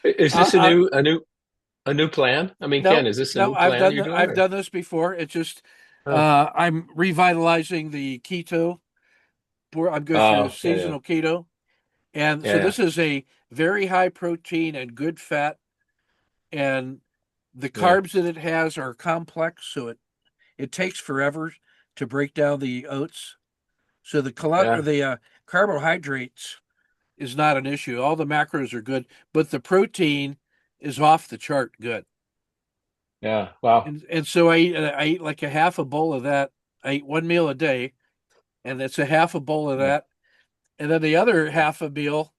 [SPEAKER 3] Is this a new plan? I mean, Ken, is this a new plan you're doing?
[SPEAKER 1] I've done this before. It's just I'm revitalizing the keto. I'm going through seasonal keto. And so this is a very high protein and good fat. And the carbs that it has are complex, so it takes forever to break down the oats. So the carbohydrates is not an issue. All the macros are good, but the protein is off the chart good.
[SPEAKER 3] Yeah. Wow.
[SPEAKER 1] And so I eat like a half a bowl of that. I eat one meal a day, and it's a half a bowl of that. And then the other half a meal,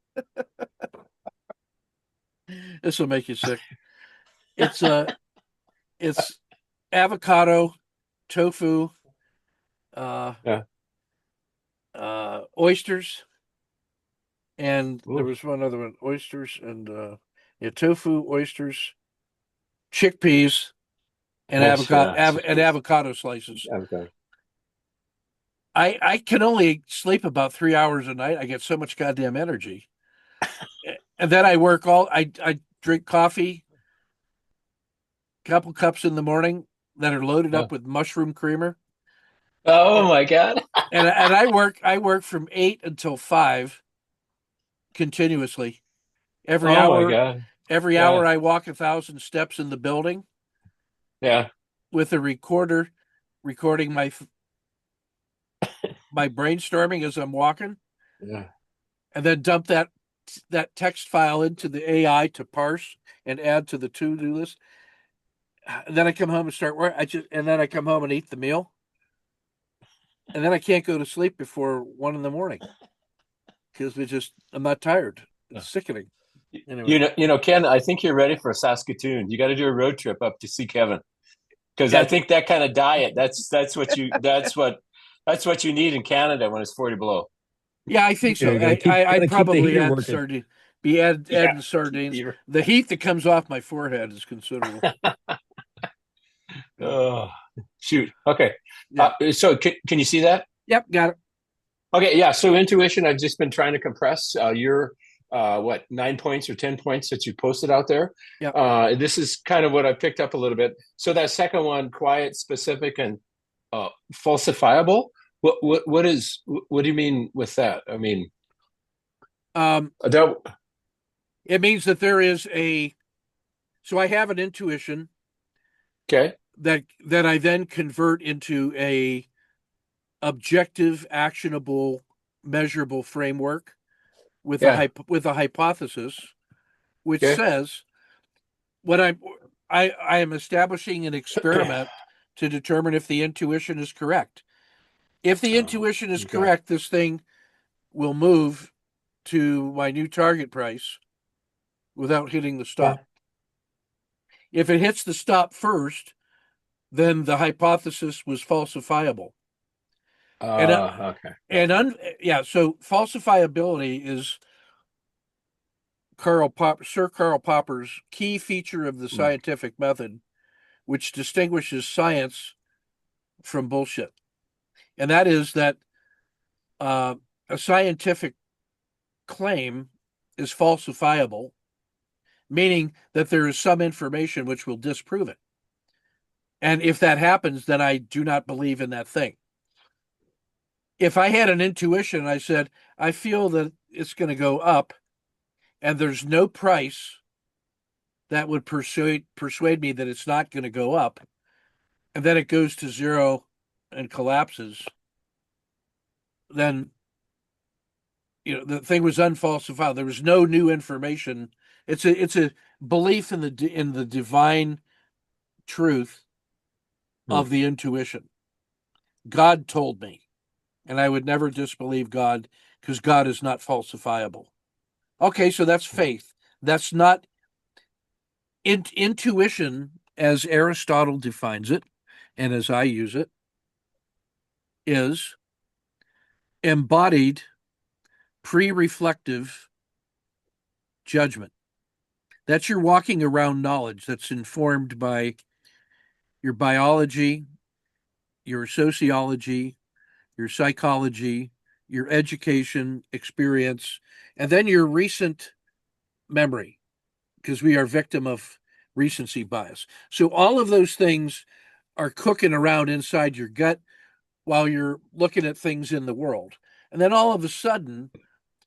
[SPEAKER 1] this will make you sick. It's avocado, tofu,
[SPEAKER 3] Yeah.
[SPEAKER 1] oysters, and
[SPEAKER 3] Ooh.
[SPEAKER 1] there was one other one: oysters and tofu, oysters, chickpeas, and avocado slices.
[SPEAKER 3] Avocado.
[SPEAKER 1] I can only sleep about 3 hours a night. I get so much goddamn energy, and then I drink coffee, couple cups in the morning that are loaded up with mushroom creamer.
[SPEAKER 3] Oh my God.
[SPEAKER 1] And I work from 8 until 5 continuously. Every
[SPEAKER 3] Oh my
[SPEAKER 1] hour,
[SPEAKER 3] God.
[SPEAKER 1] every
[SPEAKER 3] Yeah.
[SPEAKER 1] hour I walk 1,000 steps in the building
[SPEAKER 3] Yeah.
[SPEAKER 1] with a recorder recording my brainstorming as I'm walking,
[SPEAKER 3] Yeah.
[SPEAKER 1] and then dump that text file into the AI to parse and add to the to-do list. And then I come home and start work. And then I come home and eat the meal, and then I can't go to sleep before 1 a.m. because I'm not tired. It's sickening. Anyway.
[SPEAKER 3] Ken, I think you're ready for Saskatoon. You got to do a road trip up to see Kevin, because
[SPEAKER 1] Yeah.
[SPEAKER 3] I think that kind of diet that's what you need in Canada when it's 40 below.
[SPEAKER 1] Yeah, I think so. I'd probably adding sardines. The heat that comes off my forehead is considerable.
[SPEAKER 3] Oh, shoot. Okay.
[SPEAKER 1] Yeah.
[SPEAKER 3] So can you see that?
[SPEAKER 1] Yep, got it.
[SPEAKER 3] Okay, yeah. So intuition, I've just been trying to compress your 9 points or 10 points that you posted out there.
[SPEAKER 1] Yeah.
[SPEAKER 3] This is kind of what I picked up a little bit. So that second one, quiet, specific, and falsifiable. What do you mean with that? I mean,
[SPEAKER 1] it means that there is so I have an intuition.
[SPEAKER 3] Okay.
[SPEAKER 1] That I then convert into a objective, actionable, measurable framework with a hypothesis, which says what I am establishing an experiment to determine if the intuition is correct. If the intuition is correct, this thing will move to my new target price without hitting the stop. If it hits the stop first, then the hypothesis was falsifiable. So falsifiability is Sir Karl Popper's key feature of the scientific method, which distinguishes science from bullshit. And that is that a scientific claim is falsifiable, meaning that there is some information which will disprove it. And if that happens, then I do not believe in that thing. If I had an intuition, I said, I feel that it's going to go up, and there's no price that would persuade me that it's not going to go up, and then it goes to zero and collapses, then the thing was unfalsifiable. There was no new information. It's a belief in the divine truth of the intuition. God told me, and I would never disbelieve God because God is not falsifiable. Okay, so that's faith. That's not intuition as Aristotle defines it, and as I use it, is embodied pre-reflective judgment. That's your walking around knowledge that's informed by your biology, your sociology, your psychology, your education, experience, and then your recent memory, because we are victim of recency bias. So all of those things are cooking around inside your gut while you're looking at things in the world. And then all of a sudden,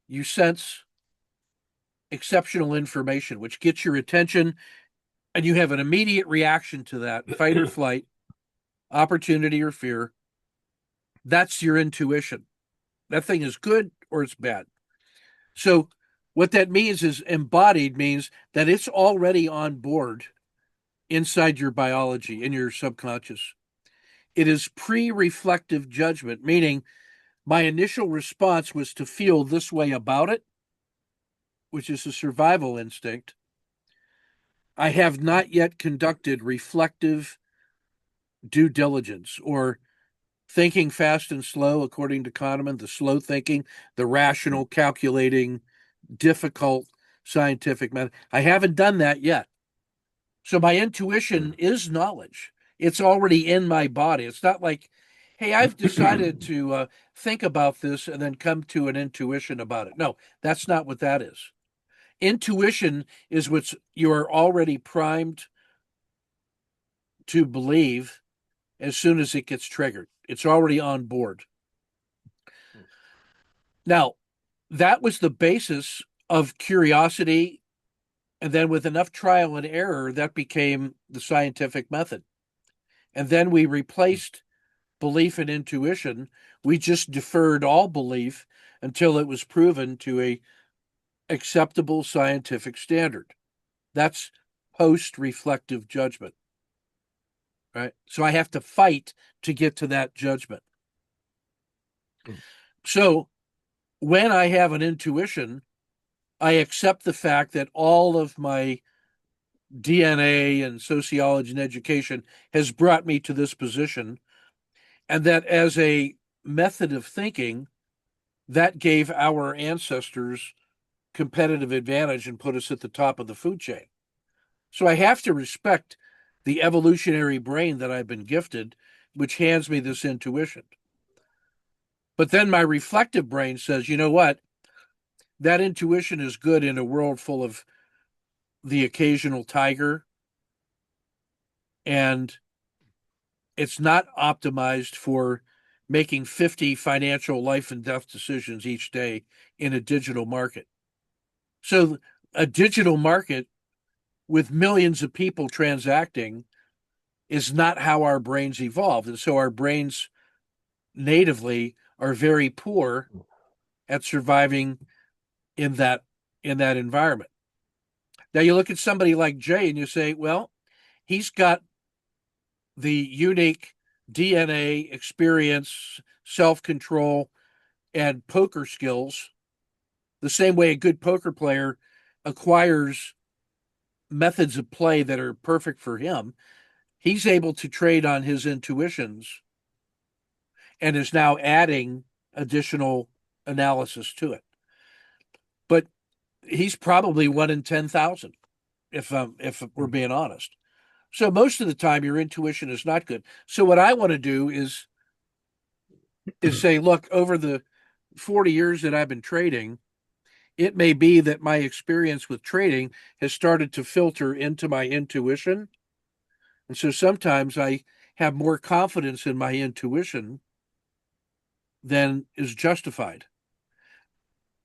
[SPEAKER 1] you sense exceptional information, which gets your attention, and you have an immediate reaction to that, fight or flight, opportunity or fear. That's your intuition. That thing is good or it's bad. So What that means is embodied means that it's already on board inside your biology, in your subconscious. It is pre-reflective judgment, meaning my initial response was to feel this way about it, which is a survival instinct. I have not yet conducted reflective due diligence or thinking fast and slow, according to Kahneman, the slow thinking, the rational, calculating, difficult scientific method. I haven't done that yet. So my intuition is knowledge. It's already in my body. It's not like, hey, I've decided to think about this and then come to an intuition about it. No, that's not what that is. Intuition is what you're already primed to believe as soon as it gets triggered. It's already on board. Now, that was the basis of curiosity. And then with enough trial and error, that became the scientific method. And then we replaced belief and intuition. We just deferred all belief until it was proven to a acceptable scientific standard. That's post-reflective judgment, right? So I have to fight to get to that judgment. So when I have an intuition, I accept the fact that all of my DNA and sociology and education has brought me to this position, and that as a method of thinking, that gave our ancestors competitive advantage and put us at the top of the food chain. So I have to respect the evolutionary brain that I've been gifted, which hands me this intuition. But then my reflective brain says, you know what? That intuition is good in a world full of the occasional tiger, and it's not optimized for making 50 financial life and death decisions each day in a digital market. So a digital market with millions of people transacting is not how our brains evolved. And so our brains natively are very poor at surviving in that environment. Now you look at somebody like Jay and you say, well, he's got the unique DNA experience, self-control, and poker skills, the same way a good poker player acquires methods of play that are perfect for him. He's able to trade on his intuitions and is now adding additional analysis to it. But he's probably 1 in 10,000, if we're being honest. So most of the time, your intuition is not good. So what I want to do is say, look, over the 40 years that I've been trading, it may be that my experience with trading has started to filter into my intuition. And so sometimes I have more confidence in my intuition than is justified.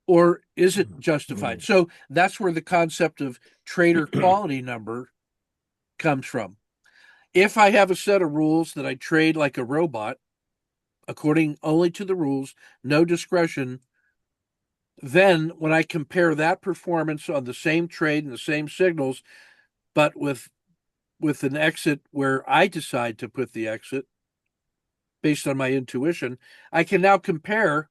[SPEAKER 1] Or is it justified? So that's where the concept of trader quality number comes from. If I have a set of rules that I trade like a robot, according only to the rules, no discretion, then when I compare that performance on the same trade and the same signals, but with an exit where I decide to put the exit based on my intuition, I can now compare.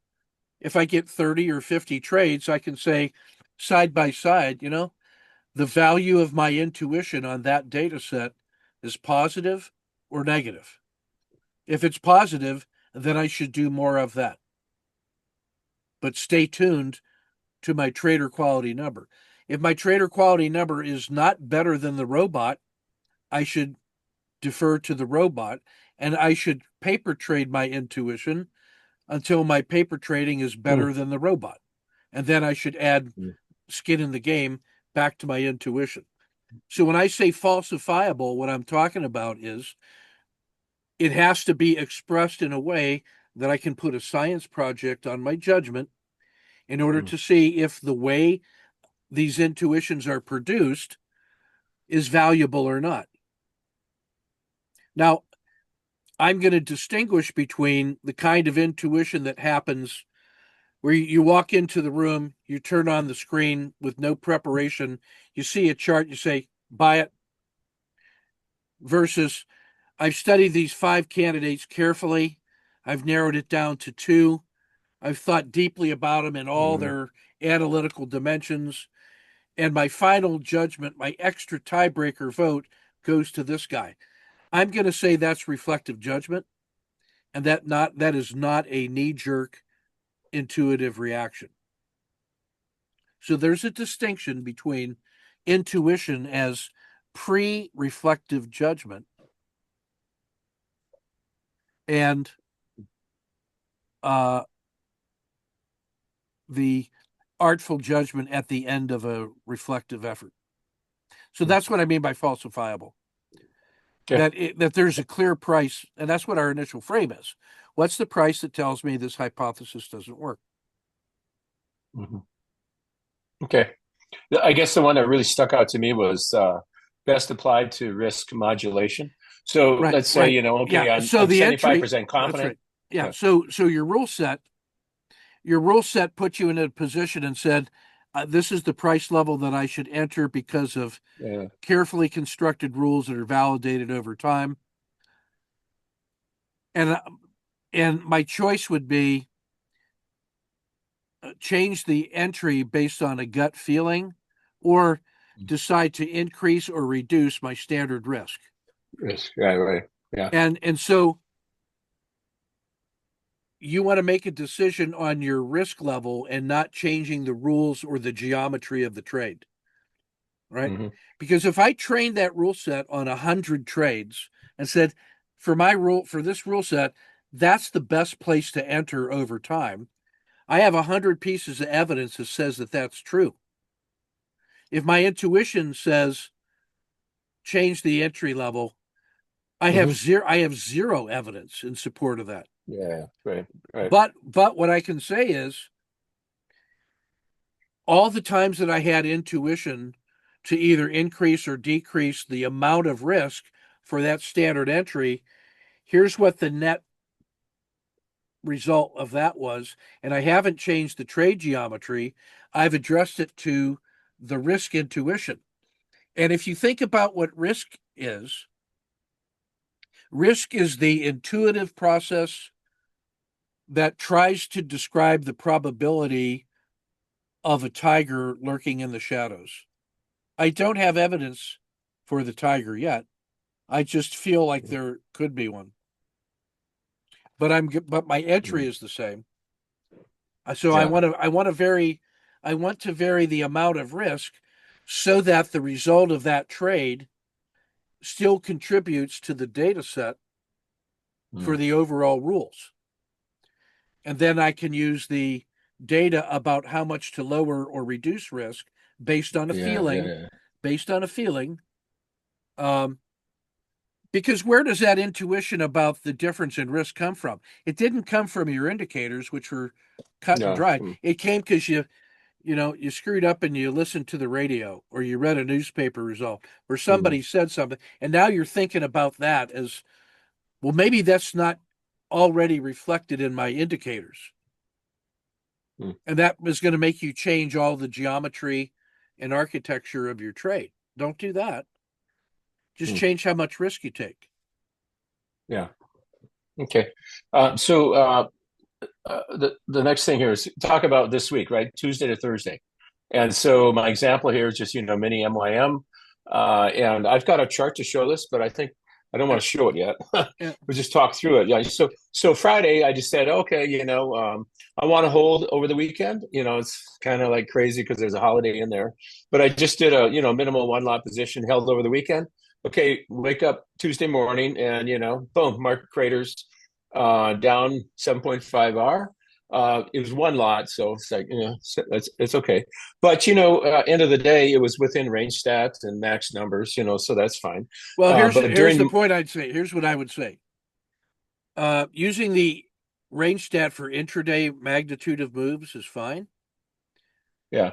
[SPEAKER 1] If I get 30 or 50 trades, I can say side by side, the value of my intuition on that data set is positive or negative. If it's positive, then I should do more of that. But stay tuned to my trader quality number. If my trader quality number is not better than the robot, I should defer to the robot, and I should paper trade my intuition until my paper trading is better than the robot. And then I should add skin in the game back to my intuition. So when I say falsifiable, what I'm talking about is it has to be expressed in a way that I can put a science project on my judgment in order to see if the way these intuitions are produced is valuable or not. Now, I'm going to distinguish between the kind of intuition that happens where you walk into the room, you turn on the screen with no preparation, you see a chart, you say, buy it, versus I've studied these 5 candidates carefully. I've narrowed it down to 2. I've thought deeply about them in all their analytical dimensions. And my final judgment, my extra tiebreaker vote, goes to this guy. I'm going to say that's reflective judgment, and that is not a knee-jerk intuitive reaction. So there's a distinction between intuition as pre-reflective judgment and the artful judgment at the end of a reflective effort. So that's what I mean by falsifiable. Okay. That there's a clear price, and that's what our initial frame is. What's the price that tells me this hypothesis doesn't work?
[SPEAKER 3] Mm-hmm. Okay. I guess the one that really stuck out to me was best applied to risk modulation. So let's say, I'm
[SPEAKER 1] so the
[SPEAKER 3] 75% confident.
[SPEAKER 1] Right. Yeah. So your rule set put you in a position and said, this is the price level that I should enter because of carefully constructed rules that are validated over time. And my choice would be change the entry based on a gut feeling, or decide to increase or reduce my standard risk.
[SPEAKER 3] Right. Yeah.
[SPEAKER 1] And so you want to make a decision on your risk level and not changing the rules or the geometry of the trade. Right? Mm-hmm. Because if I trained that rule set on 100 trades and said, for this rule set, that's the best place to enter over time, I have 100 pieces of evidence that says that that's true. If my intuition says change the entry level, I have zero evidence in support of that.
[SPEAKER 3] Yeah, right.
[SPEAKER 1] But what I can say is, all the times that I had intuition to either increase or decrease the amount of risk for that standard entry, here's what the net result of that was. And I haven't changed the trade geometry. I've addressed it to the risk intuition. And if you think about what risk is the intuitive process that tries to describe the probability of a tiger lurking in the shadows. I don't have evidence for the tiger yet. I just feel like there could be one. But my entry is the same. So I want to vary the amount of risk so that the result of that trade still contributes to the data set for the overall rules. And then I can use the data about how much to lower or reduce risk based on a feeling. Because where does that intuition about the difference in risk come from? It didn't come from your indicators, which were cut and dried. It came because you screwed up and you listened to the radio, or you read a newspaper result, or somebody said something, and now you're thinking about that as, well, maybe that's not already reflected in my indicators. And that was going to make you change all the geometry and architecture of your trade. Don't do that. Just change how much risk you take.
[SPEAKER 3] Yeah. Okay. So the next thing here is talk about this week, right? Tuesday to Thursday. And so my example here is just, mini MYM. And I've got a chart to show this, but I think I don't want to show it yet. We'll just talk through it. Yeah. So Friday, I just said, okay, I want to hold over the weekend. It's kind of like crazy because there's a holiday in there. But I just did a, minimal 1-lot position held over the weekend. Okay, wake up Tuesday morning and, boom, market craters down 7.5R. It was 1 lot, so it's like, it's okay. But, end of the day, it was within range stats and max numbers, so that's fine.
[SPEAKER 1] Well, here's the point I'd say. Here's what I would say. Using the range stat for intraday magnitude of moves is fine.
[SPEAKER 3] Yeah.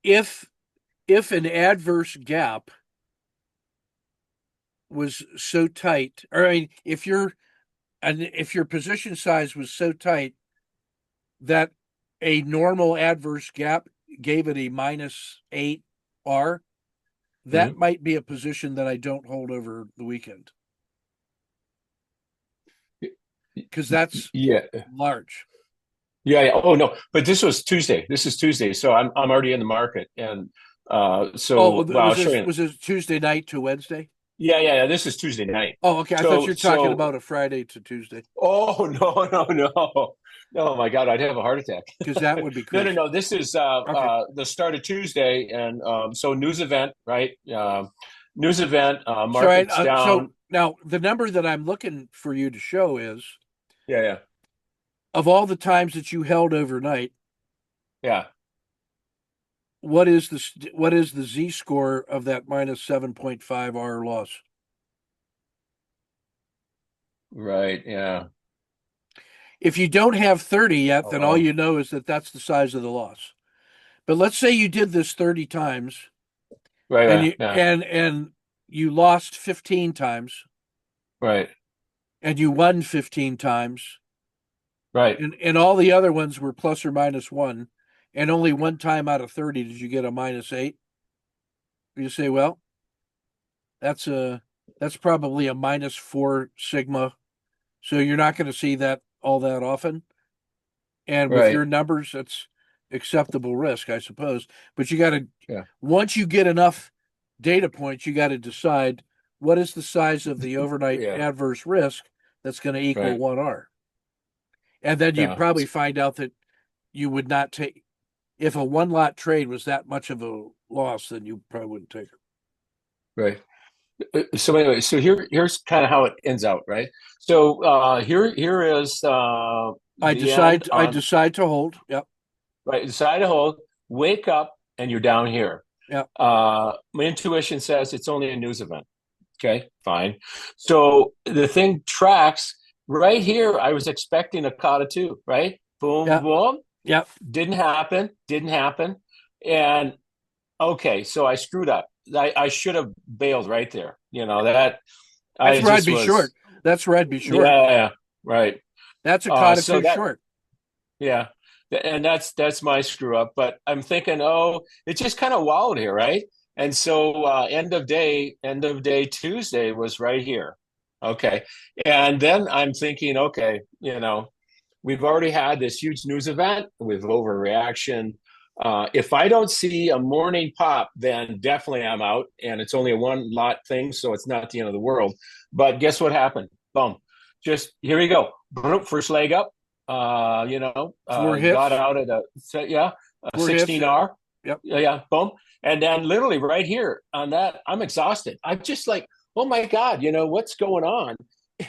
[SPEAKER 1] If an adverse gap was so tight, or if your position size was so tight that a normal adverse gap gave it a -8 R, that might be a position that I don't hold over the weekend. Because that's large.
[SPEAKER 3] Yeah. Oh no, but this was Tuesday. This is Tuesday, so I'm already in the market, and so I'll show you.
[SPEAKER 1] Was this Tuesday night to Wednesday?
[SPEAKER 3] Yeah. This is Tuesday night.
[SPEAKER 1] Oh, okay. I thought you were talking about a Friday to Tuesday.
[SPEAKER 3] Oh no! Oh my God, I'd have a heart attack.
[SPEAKER 1] Because that would be crazy.
[SPEAKER 3] No. This is the start of Tuesday, and so news event, right? News event. Markets down.
[SPEAKER 1] So now the number that I'm looking for you to show is
[SPEAKER 3] Yeah.
[SPEAKER 1] Of all the times that you held overnight.
[SPEAKER 3] Yeah.
[SPEAKER 1] What is the Z score of that -7.5 R loss?
[SPEAKER 3] Right. Yeah.
[SPEAKER 1] If you don't have 30 yet, then all you know is that that's the size of the loss. But let's say you did this 30 times,
[SPEAKER 3] right?
[SPEAKER 1] And you lost 15 times,
[SPEAKER 3] right?
[SPEAKER 1] And you won 15 times,
[SPEAKER 3] right?
[SPEAKER 1] And all the other ones were ±1, and only one time out of 30 did you get a -8. You say, well, that's probably a -4 sigma, so you're not going to see that all that often. And with your numbers, that's acceptable risk, I suppose. But you got to, once you get enough data points, you got to decide what is the size of the overnight adverse risk that's going to equal 1R. And then you'd probably find out that you would not take, if a one lot trade was that much of a loss, then you probably wouldn't take it.
[SPEAKER 3] Right. So anyway, so here's kind of how it ends out, right? So here is
[SPEAKER 1] I decide to hold. Yep.
[SPEAKER 3] Right. Decide to hold. Wake up, and you're down here.
[SPEAKER 1] Yep.
[SPEAKER 3] My intuition says it's only a news event. Okay, fine. So the thing tracks right here. I was expecting a kata 2, right? Boom, boom.
[SPEAKER 1] Yep.
[SPEAKER 3] Didn't happen. And okay, so I screwed up. I should have bailed right there. That's
[SPEAKER 1] where I'd be short. That's where I'd be short.
[SPEAKER 3] Yeah, right.
[SPEAKER 1] That's a kata 2 short.
[SPEAKER 3] Yeah, and that's my screw up. But I'm thinking, it just kind of wallowed here, right? And so end of day Tuesday was right here. Okay, and then I'm thinking, okay, we've already had this huge news event with overreaction. If I don't see a morning pop, then definitely I'm out, and it's only a one lot thing, so it's not the end of the world. But guess what happened? Boom. Just here we go. First leg up.
[SPEAKER 1] 4 hits.
[SPEAKER 3] Got out at a 16R.
[SPEAKER 1] Yep.
[SPEAKER 3] Yeah. Boom. And then literally right here on that, I'm exhausted. I'm just like, oh my God, what's going on?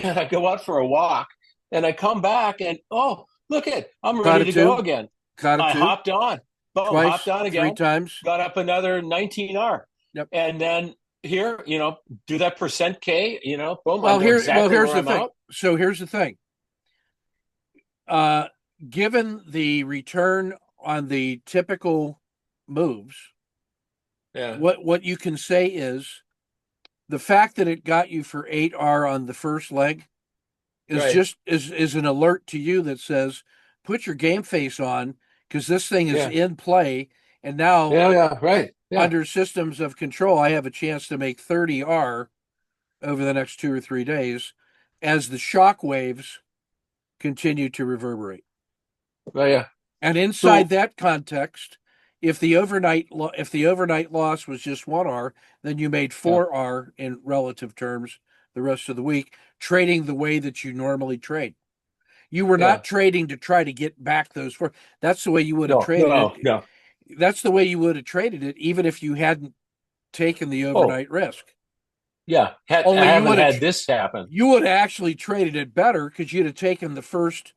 [SPEAKER 3] And I go out for a walk, and I come back, and look it, I'm ready to go again. I hopped on. Boom,
[SPEAKER 1] twice,
[SPEAKER 3] hopped on again.
[SPEAKER 1] 3 times.
[SPEAKER 3] Got up another 19R.
[SPEAKER 1] Yep.
[SPEAKER 3] And then here, do that %K, boom.
[SPEAKER 1] Well, here's the thing. Out. So here's the thing. Given the return on the typical moves, what you can say is the fact that it got you for 8R on the first leg is is an alert to you that says, put your game face on, because this thing is in play, and now under systems of control, I have a chance to make 30R over the next 2 or 3 days as the shock waves continue to reverberate. And inside that context, if the overnight loss was just 1R, then you made 4R in relative terms the rest of the week, trading the way that you normally trade. You were not trading to try to get back those 4. That's the way you would have traded it.
[SPEAKER 3] No.
[SPEAKER 1] That's the way you would have traded it, even if you hadn't taken the overnight risk.
[SPEAKER 3] Yeah, I haven't had this happen.
[SPEAKER 1] You would have actually traded it better because you'd have taken the first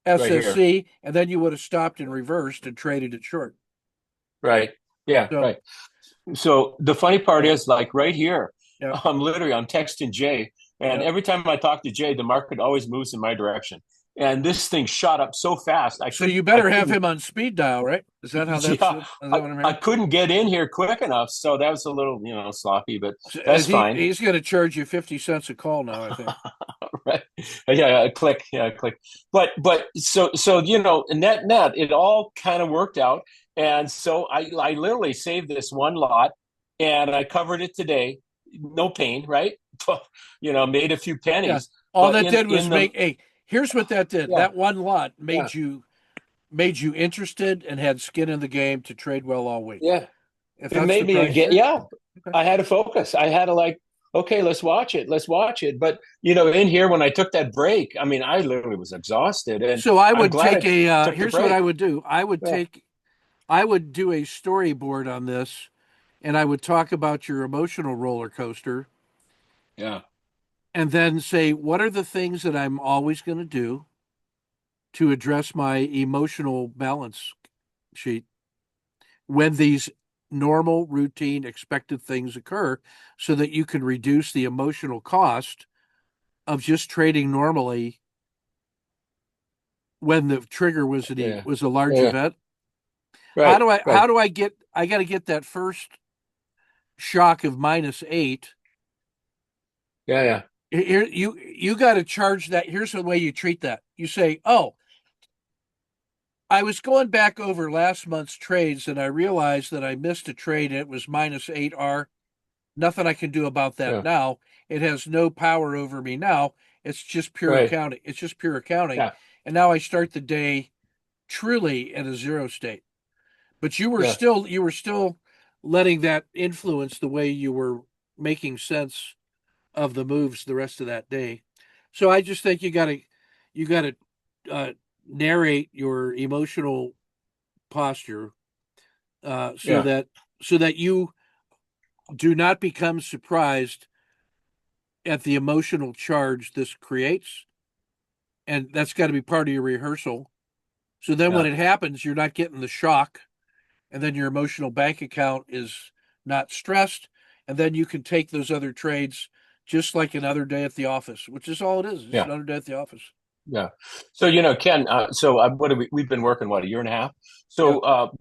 [SPEAKER 1] SSC, and then you would have stopped and reversed and traded it short.
[SPEAKER 3] Right. Yeah. Right. So the funny part is, like right here, I'm texting Jay, and every time I talk to Jay, the market always moves in my direction. and this thing shot up so fast.
[SPEAKER 1] So you better have him on speed dial, right? Is that how that's?
[SPEAKER 3] Yeah,
[SPEAKER 1] Is that what I'm
[SPEAKER 3] I
[SPEAKER 1] hearing?
[SPEAKER 3] couldn't get in here quick enough, so that was a little, sloppy, but
[SPEAKER 1] So
[SPEAKER 3] that's fine.
[SPEAKER 1] he's going to charge you 50 cents a call now, I think.
[SPEAKER 3] Right? Yeah, click, yeah, click. But so net it all kind of worked out, and so I literally saved this one lot, and I covered it today. No pain, right? Made a few
[SPEAKER 1] Yeah.
[SPEAKER 3] pennies.
[SPEAKER 1] All
[SPEAKER 3] But
[SPEAKER 1] that did was
[SPEAKER 3] in the
[SPEAKER 1] make. Hey, here's what that did.
[SPEAKER 3] yeah
[SPEAKER 1] That one lot
[SPEAKER 3] yeah
[SPEAKER 1] made you interested and had skin in the game to trade well all week.
[SPEAKER 3] yeah.
[SPEAKER 1] If
[SPEAKER 3] It
[SPEAKER 1] that's the
[SPEAKER 3] made me
[SPEAKER 1] price,
[SPEAKER 3] again. Yeah,
[SPEAKER 1] okay.
[SPEAKER 3] I had to focus. I had to like, okay, let's watch it. Let's watch it. But in here when I took that break, I mean, I literally was exhausted, and
[SPEAKER 1] So I
[SPEAKER 3] I'm
[SPEAKER 1] would
[SPEAKER 3] glad
[SPEAKER 1] take
[SPEAKER 3] I
[SPEAKER 1] a.
[SPEAKER 3] took the
[SPEAKER 1] Here's what
[SPEAKER 3] break.
[SPEAKER 1] I would do.
[SPEAKER 3] Yeah,
[SPEAKER 1] I would do a storyboard on this, and I would talk about your emotional roller coaster,
[SPEAKER 3] yeah,
[SPEAKER 1] and then say, what are the things that I'm always going to do to address my emotional balance sheet when these normal, routine, expected things occur, so that you can reduce the emotional cost of just trading normally when the trigger
[SPEAKER 3] yeah,
[SPEAKER 1] was a large
[SPEAKER 3] yeah.
[SPEAKER 1] event.
[SPEAKER 3] Right, right.
[SPEAKER 1] How do I get I got to get that first shock of -8.
[SPEAKER 3] Yeah, yeah,
[SPEAKER 1] Here you got to charge that. Here's the way you treat that. You say, "Oh, I was going back over last month's trades and I realized that I missed a trade and it was -8R. Nothing I can do about that
[SPEAKER 3] yeah.
[SPEAKER 1] now. It has no power over me now. It's just pure
[SPEAKER 3] Right.
[SPEAKER 1] accounting. It's just pure accounting.
[SPEAKER 3] Yeah,
[SPEAKER 1] And now I start the day truly at a zero state. But
[SPEAKER 3] yeah,
[SPEAKER 1] you were still letting that influence the way you were making sense of the moves the rest of that day. So I just think you got to narrate your emotional posture, uh, so
[SPEAKER 3] yeah,
[SPEAKER 1] that so that you do not become surprised at the emotional charge this creates, and that's got to be part of your rehearsal. So then when
[SPEAKER 3] yeah,
[SPEAKER 1] it happens, you're not getting the shock, and then your emotional bank account is not stressed, and then you can take those other trades just like another day at the office, which is all it is. It's
[SPEAKER 3] yeah.
[SPEAKER 1] another day at the office.
[SPEAKER 3] Yeah. So, Ken, what have we've been working, what, a year and a half?
[SPEAKER 1] Yeah.
[SPEAKER 3] So,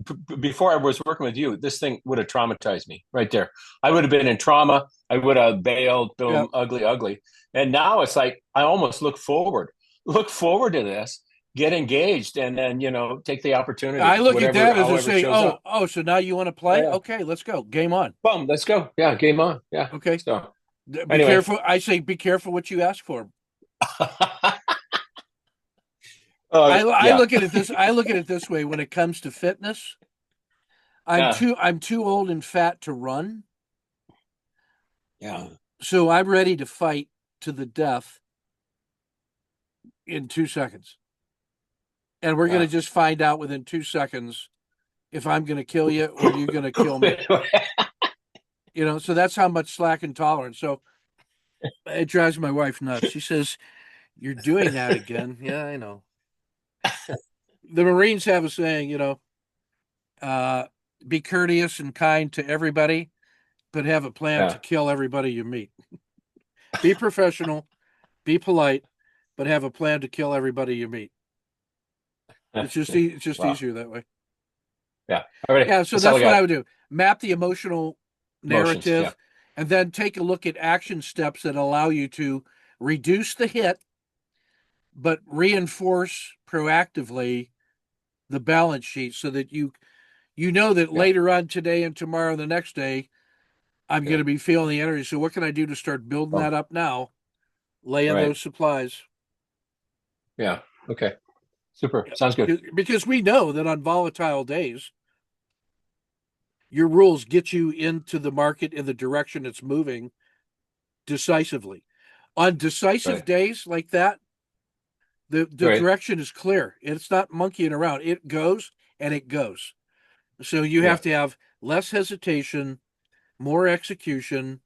[SPEAKER 3] before I was working with you, this thing would have traumatized me right there. I would have been in trauma. I would have bailed,
[SPEAKER 1] Yeah.
[SPEAKER 3] boom, ugly, ugly. And now it's like, I almost look forward to this, get engaged, and then, take the
[SPEAKER 1] I
[SPEAKER 3] opportunity,
[SPEAKER 1] look at that as to
[SPEAKER 3] however it
[SPEAKER 1] say,
[SPEAKER 3] shows up.
[SPEAKER 1] so now you want to
[SPEAKER 3] Yeah,
[SPEAKER 1] play?
[SPEAKER 3] yeah.
[SPEAKER 1] Okay, let's go. Game on.
[SPEAKER 3] Boom, let's go. Yeah, game on. Yeah.
[SPEAKER 1] Okay.
[SPEAKER 3] So,
[SPEAKER 1] Be
[SPEAKER 3] anyway.
[SPEAKER 1] careful. I say be careful what you ask for.
[SPEAKER 3] Yeah.
[SPEAKER 1] I look at it this way when it comes to fitness.
[SPEAKER 3] Yeah.
[SPEAKER 1] I'm too old and fat to run.
[SPEAKER 3] Yeah.
[SPEAKER 1] So I'm ready to fight to the death in 2 seconds. And we're going
[SPEAKER 3] Yeah.
[SPEAKER 1] to just find out within 2 seconds if I'm going to kill you or you're going to kill me. So that's how much slack and tolerance. So it drives my wife nuts. She says, "You're doing that again." Yeah, I know. The Marines have a saying, be courteous and kind to everybody, but have a plan to
[SPEAKER 3] Yeah.
[SPEAKER 1] kill everybody you meet. Be professional, be polite, but have a plan to kill everybody you meet. It's just
[SPEAKER 3] Wow.
[SPEAKER 1] easier that way.
[SPEAKER 3] Yeah. All right.
[SPEAKER 1] Yeah, so
[SPEAKER 3] That's all I
[SPEAKER 1] that's what
[SPEAKER 3] got.
[SPEAKER 1] I would do. Map the emotional
[SPEAKER 3] Emotions. Yeah.
[SPEAKER 1] narrative and then take a look at action steps that allow you to reduce the hit but reinforce proactively the balance sheet so that you know that
[SPEAKER 3] Yeah.
[SPEAKER 1] later on today and tomorrow and the next day I'm going
[SPEAKER 3] Yeah.
[SPEAKER 1] to be feeling the energy. So what can I do to start building
[SPEAKER 3] Boom.
[SPEAKER 1] that up now? Lay in
[SPEAKER 3] Right.
[SPEAKER 1] those supplies.
[SPEAKER 3] Yeah. Okay. Super. Sounds good.
[SPEAKER 1] Because we know that on volatile days, your rules get you into the market in the direction it's moving decisively. On decisive
[SPEAKER 3] Right.
[SPEAKER 1] days like that, the
[SPEAKER 3] Right.
[SPEAKER 1] direction is clear. It's not monkeying around. It goes and it goes. So you
[SPEAKER 3] Yeah.
[SPEAKER 1] have to have less hesitation, more execution,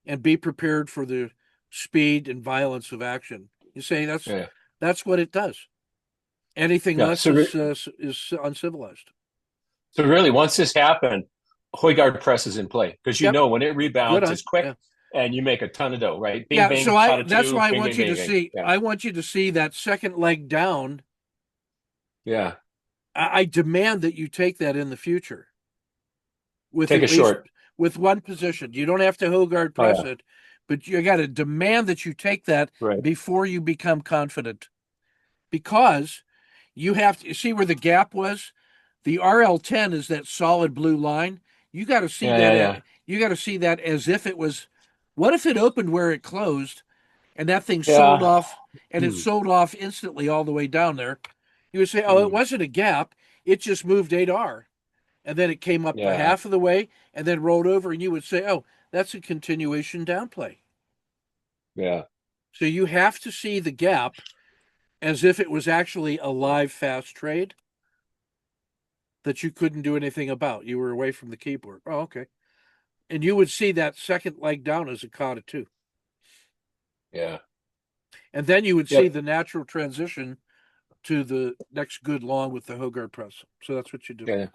[SPEAKER 1] and be prepared for the speed and violence of action. You say
[SPEAKER 3] Yeah.
[SPEAKER 1] that's what it does. Anything
[SPEAKER 3] Yeah.
[SPEAKER 1] less is uncivilized.
[SPEAKER 3] So really, once this happened, Hoygaard press is in play because
[SPEAKER 1] Yep,
[SPEAKER 3] when it
[SPEAKER 1] good
[SPEAKER 3] rebounds,
[SPEAKER 1] on.
[SPEAKER 3] it's quick.
[SPEAKER 1] Yeah.
[SPEAKER 3] and you make a ton of dough, right? Bing,
[SPEAKER 1] Yeah,
[SPEAKER 3] bing,
[SPEAKER 1] so
[SPEAKER 3] shot of
[SPEAKER 1] that's
[SPEAKER 3] two,
[SPEAKER 1] why I
[SPEAKER 3] bing,
[SPEAKER 1] want
[SPEAKER 3] bing,
[SPEAKER 1] you
[SPEAKER 3] bing,
[SPEAKER 1] to
[SPEAKER 3] bing.
[SPEAKER 1] see.
[SPEAKER 3] Yeah.
[SPEAKER 1] I want you to see that second leg down.
[SPEAKER 3] Yeah.
[SPEAKER 1] I demand that you take that in the future with
[SPEAKER 3] Take
[SPEAKER 1] at
[SPEAKER 3] a
[SPEAKER 1] least
[SPEAKER 3] short.
[SPEAKER 1] with one position. You don't have to Hogard
[SPEAKER 3] Oh,
[SPEAKER 1] press
[SPEAKER 3] yeah.
[SPEAKER 1] it, but you got to demand that you take that
[SPEAKER 3] Right.
[SPEAKER 1] before you become confident, because you have to see where the gap was. The RL10 is that solid blue line. You got to see
[SPEAKER 3] Yeah,
[SPEAKER 1] that.
[SPEAKER 3] yeah, yeah.
[SPEAKER 1] You got to see that as if it was. What if it opened where it closed, and that thing sold
[SPEAKER 3] Yeah.
[SPEAKER 1] off, and it
[SPEAKER 3] Hmm.
[SPEAKER 1] sold off instantly all the way down there? You would say, "Oh, it
[SPEAKER 3] Hmm.
[SPEAKER 1] wasn't a gap. It just moved 8R." And then it came up
[SPEAKER 3] Yeah.
[SPEAKER 1] half of the way and then rolled over, and you would say, "Oh, that's a continuation downplay."
[SPEAKER 3] Yeah.
[SPEAKER 1] So you have to see the gap as if it was actually a live fast trade that you couldn't do anything about. You were away from the keyboard. Oh, okay. And you would see that second leg down as a cotta too.
[SPEAKER 3] Yeah.
[SPEAKER 1] And then you would see
[SPEAKER 3] Yep.
[SPEAKER 1] the natural transition to the next good long with the Hogard press. So that's what you do.
[SPEAKER 3] Yeah.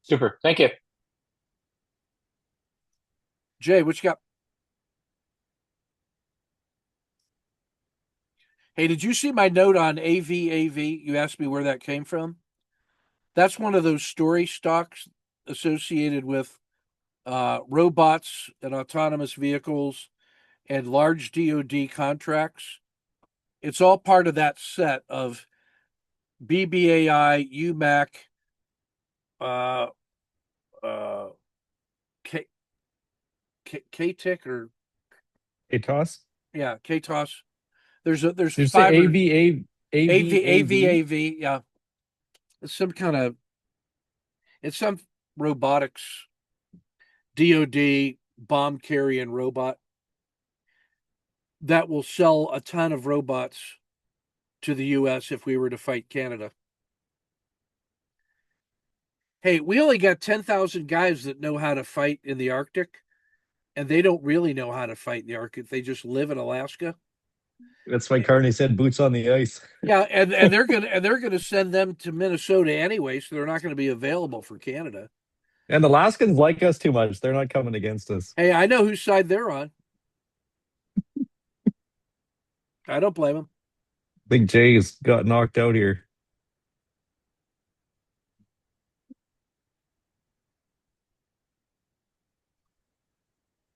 [SPEAKER 3] Super. Thank you.
[SPEAKER 1] Jay, what you got? Hey, did you see my note on AVAV? You asked me where that came from. That's one of those story stocks associated with robots and autonomous vehicles and large DoD contracts. It's all part of that set of BBAI, UMAC, uh, uh, K, KTIC, or
[SPEAKER 4] ATOS.
[SPEAKER 1] yeah, KTOS. There's
[SPEAKER 4] Did you say
[SPEAKER 1] five or
[SPEAKER 4] AVAV?
[SPEAKER 1] AVAV. Yeah, it's some kind of it's some robotics DoD bomb carrying robot that will sell a ton of robots to the US if we were to fight Canada. Hey, we only got 10,000 guys that know how to fight in the Arctic, and they don't really know how to fight in the Arctic. They just live in Alaska.
[SPEAKER 4] That's why Carney said boots on the ice.
[SPEAKER 1] Yeah, and they're gonna send them to Minnesota anyway, so they're not going to be available for Canada.
[SPEAKER 4] And Alaskans like us too much. They're not coming against us.
[SPEAKER 1] Hey, I know whose side they're on. I don't blame them.
[SPEAKER 4] I think Jay's got knocked out here.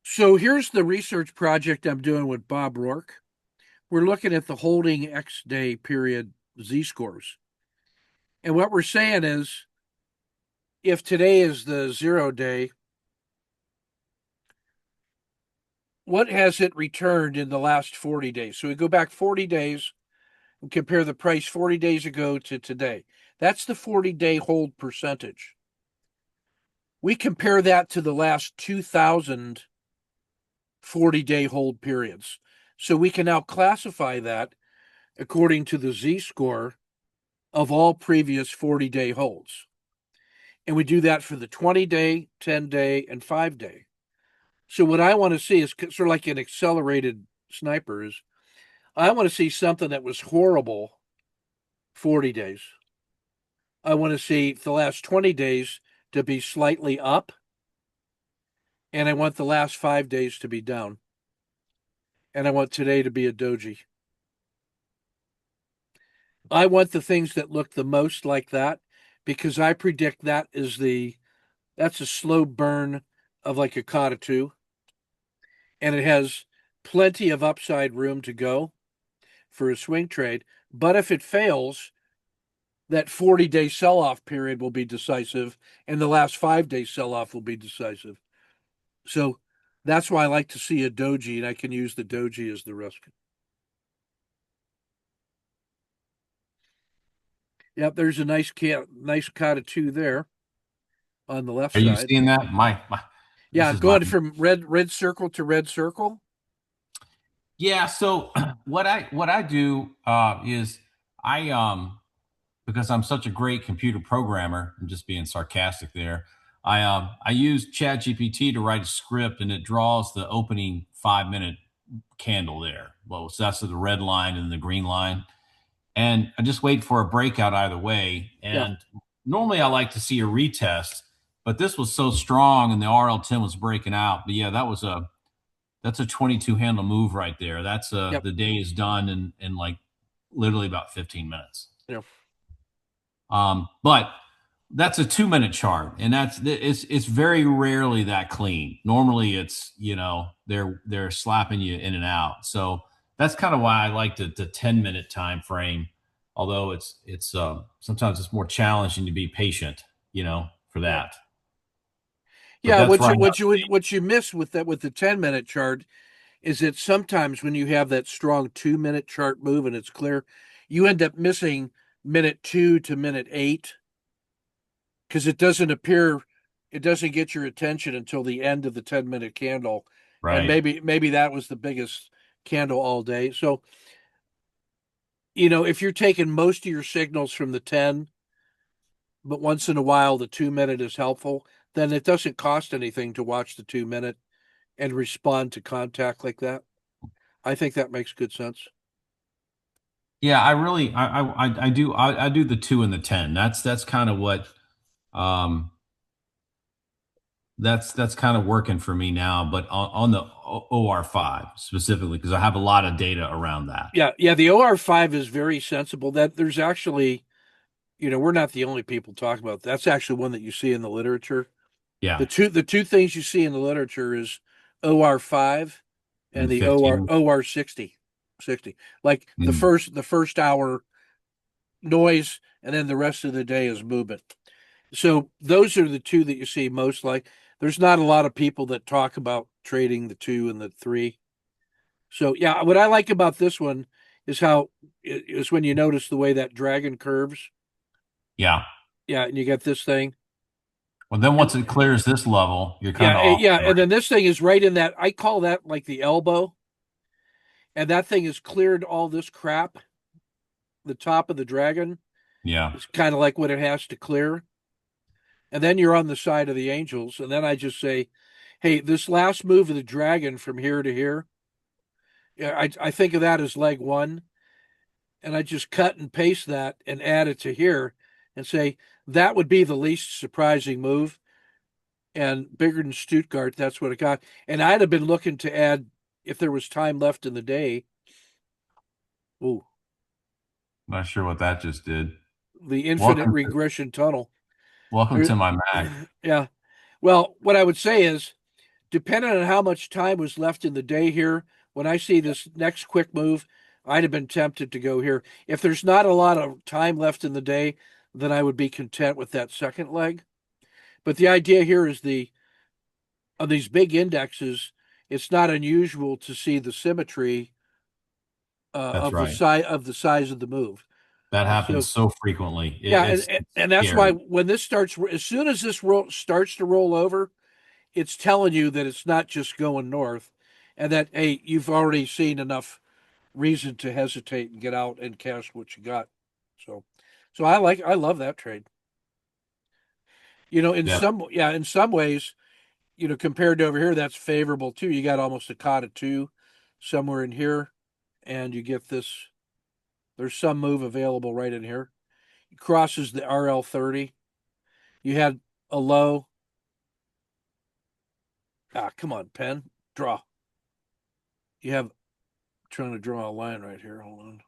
[SPEAKER 1] So here's the research project I'm doing with Bob Rourke. We're looking at the holding X day period Z scores. And what we're saying is, if today is the 0 day, what has it returned in the last 40 days? So we go back 40 days and compare the price 40 days ago to today. That's the 40-day hold percentage. We compare that to the last 2,000 40-day hold periods. So we can now classify that according to the Z score of all previous 40-day holds. And we do that for the 20-day, 10-day, and 5-day. So what I want to see is sort of like an accelerated sniper is I want to see something that was horrible 40 days. I want to see the last 20 days to be slightly up, and I want the last 5 days to be down. And I want today to be a doji. I want the things that look the most like that because I predict that's a slow burn of like a Kata 2, and it has plenty of upside room to go for a swing trade. But if it fails, that 40-day sell-off period will be decisive, and the last 5-day sell-off will be decisive. So that's why I like to see a doji, and I can use the doji as the risk. Yep, there's a nice Kata 2 there on the left
[SPEAKER 5] Are you
[SPEAKER 1] side.
[SPEAKER 5] seeing that?
[SPEAKER 1] Yeah,
[SPEAKER 5] This is my
[SPEAKER 1] going from red circle to red circle.
[SPEAKER 5] yeah. So what I do is I because I'm such a great computer programmer. I'm just being sarcastic there. I use ChatGPT to write a script, and it draws the opening 5 minute candle there. Well, so that's the red line and the green line, and I just wait for a breakout either way.
[SPEAKER 1] Yeah.
[SPEAKER 5] And normally I like to see a retest, but this was so strong and the RL10 was breaking out. But yeah, that was a that's a 22 handle move right there. That's
[SPEAKER 1] Yep.
[SPEAKER 5] the day is done in like literally about 15 minutes.
[SPEAKER 1] Yep.
[SPEAKER 5] But that's a 2 minute chart, and it's very rarely that clean. Normally it's, they're slapping you in and out. So that's kind of why I like the 10 minute time frame, although it's sometimes it's more challenging to be patient, for that. But
[SPEAKER 1] Yeah,
[SPEAKER 5] that's
[SPEAKER 1] what
[SPEAKER 5] right.
[SPEAKER 1] you miss with the 10-minute chart is that sometimes when you have that strong 2-minute chart move and it's clear, you end up missing minute 2 to minute 8 because it doesn't get your attention until the end of the 10-minute candle. And
[SPEAKER 5] Right.
[SPEAKER 1] maybe that was the biggest candle all day. So, if you're taking most of your signals from the 10, but once in a while the 2-minute is helpful, then it doesn't cost anything to watch the 2-minute and respond to contact like that. I think that makes good sense.
[SPEAKER 5] Yeah, I really, I do the 2 and the 10. That's kind of what, um, that's kind of working for me now. But on the OR5 specifically, because I have a lot of data around that.
[SPEAKER 1] Yeah, the OR5 is very sensible. That there's actually, we're not the only people talking about that. That's actually one that you see in the literature.
[SPEAKER 5] Yeah,
[SPEAKER 1] The two things you see in the literature is OR5 and
[SPEAKER 5] and
[SPEAKER 1] the
[SPEAKER 5] 15.
[SPEAKER 1] OR 60. Like
[SPEAKER 5] Mm,
[SPEAKER 1] the first hour noise, and then the rest of the day is movement. So those are the two that you see most. Like there's not a lot of people that talk about trading the 2 and the 3. So yeah, what I like about this one is when you notice the way that dragon curves.
[SPEAKER 5] yeah.
[SPEAKER 1] Yeah, and you get this thing.
[SPEAKER 5] Well, then
[SPEAKER 1] And
[SPEAKER 5] once it clears this level, you're kind
[SPEAKER 1] yeah,
[SPEAKER 5] of off.
[SPEAKER 1] yeah, and then this thing is right in that. I call that like the elbow, and that thing has cleared all this crap. The top of the dragon
[SPEAKER 5] Yeah,
[SPEAKER 1] is kind of like what it has to clear, and then you're on the side of the angels, and then I just say, hey, this last move of the dragon from here to here, yeah, I think of that as leg one, and I just cut and paste that and add it to here, and say that would be the least surprising move, and bigger than Stuttgart, that's what it got. And I'd have been looking to add if there was time left in the day. Ooh,
[SPEAKER 5] not sure what that just did.
[SPEAKER 1] the infinite
[SPEAKER 5] Welcome,
[SPEAKER 1] regression tunnel.
[SPEAKER 5] welcome
[SPEAKER 1] There,
[SPEAKER 5] to my Mac.
[SPEAKER 1] yeah. Well, what I would say is, depending on how much time was left in the day here, when I see this next quick move, I'd have been tempted to go here. If there's not a lot of time left in the day, then I would be content with that second leg. But the idea here is on these big indexes, it's not unusual to see the symmetry
[SPEAKER 5] That's right.
[SPEAKER 1] of the size of the move.
[SPEAKER 5] That happens
[SPEAKER 1] So
[SPEAKER 5] so frequently.
[SPEAKER 1] yeah,
[SPEAKER 5] It's
[SPEAKER 1] and that's why
[SPEAKER 5] scary.
[SPEAKER 1] when this starts, as soon as this starts to roll over, it's telling you that it's not just going north, and that hey, you've already seen enough reason to hesitate and get out and cash what you got. So, I love that trade.
[SPEAKER 5] Yeah,
[SPEAKER 1] In some ways, compared to over here, that's favorable too. You got almost a cot of 2 somewhere in here, and you get this. There's some move available right in here. It crosses the RL30. You had a low. Ah, come on, pen. Draw. You have trying to draw a line right here. Hold on.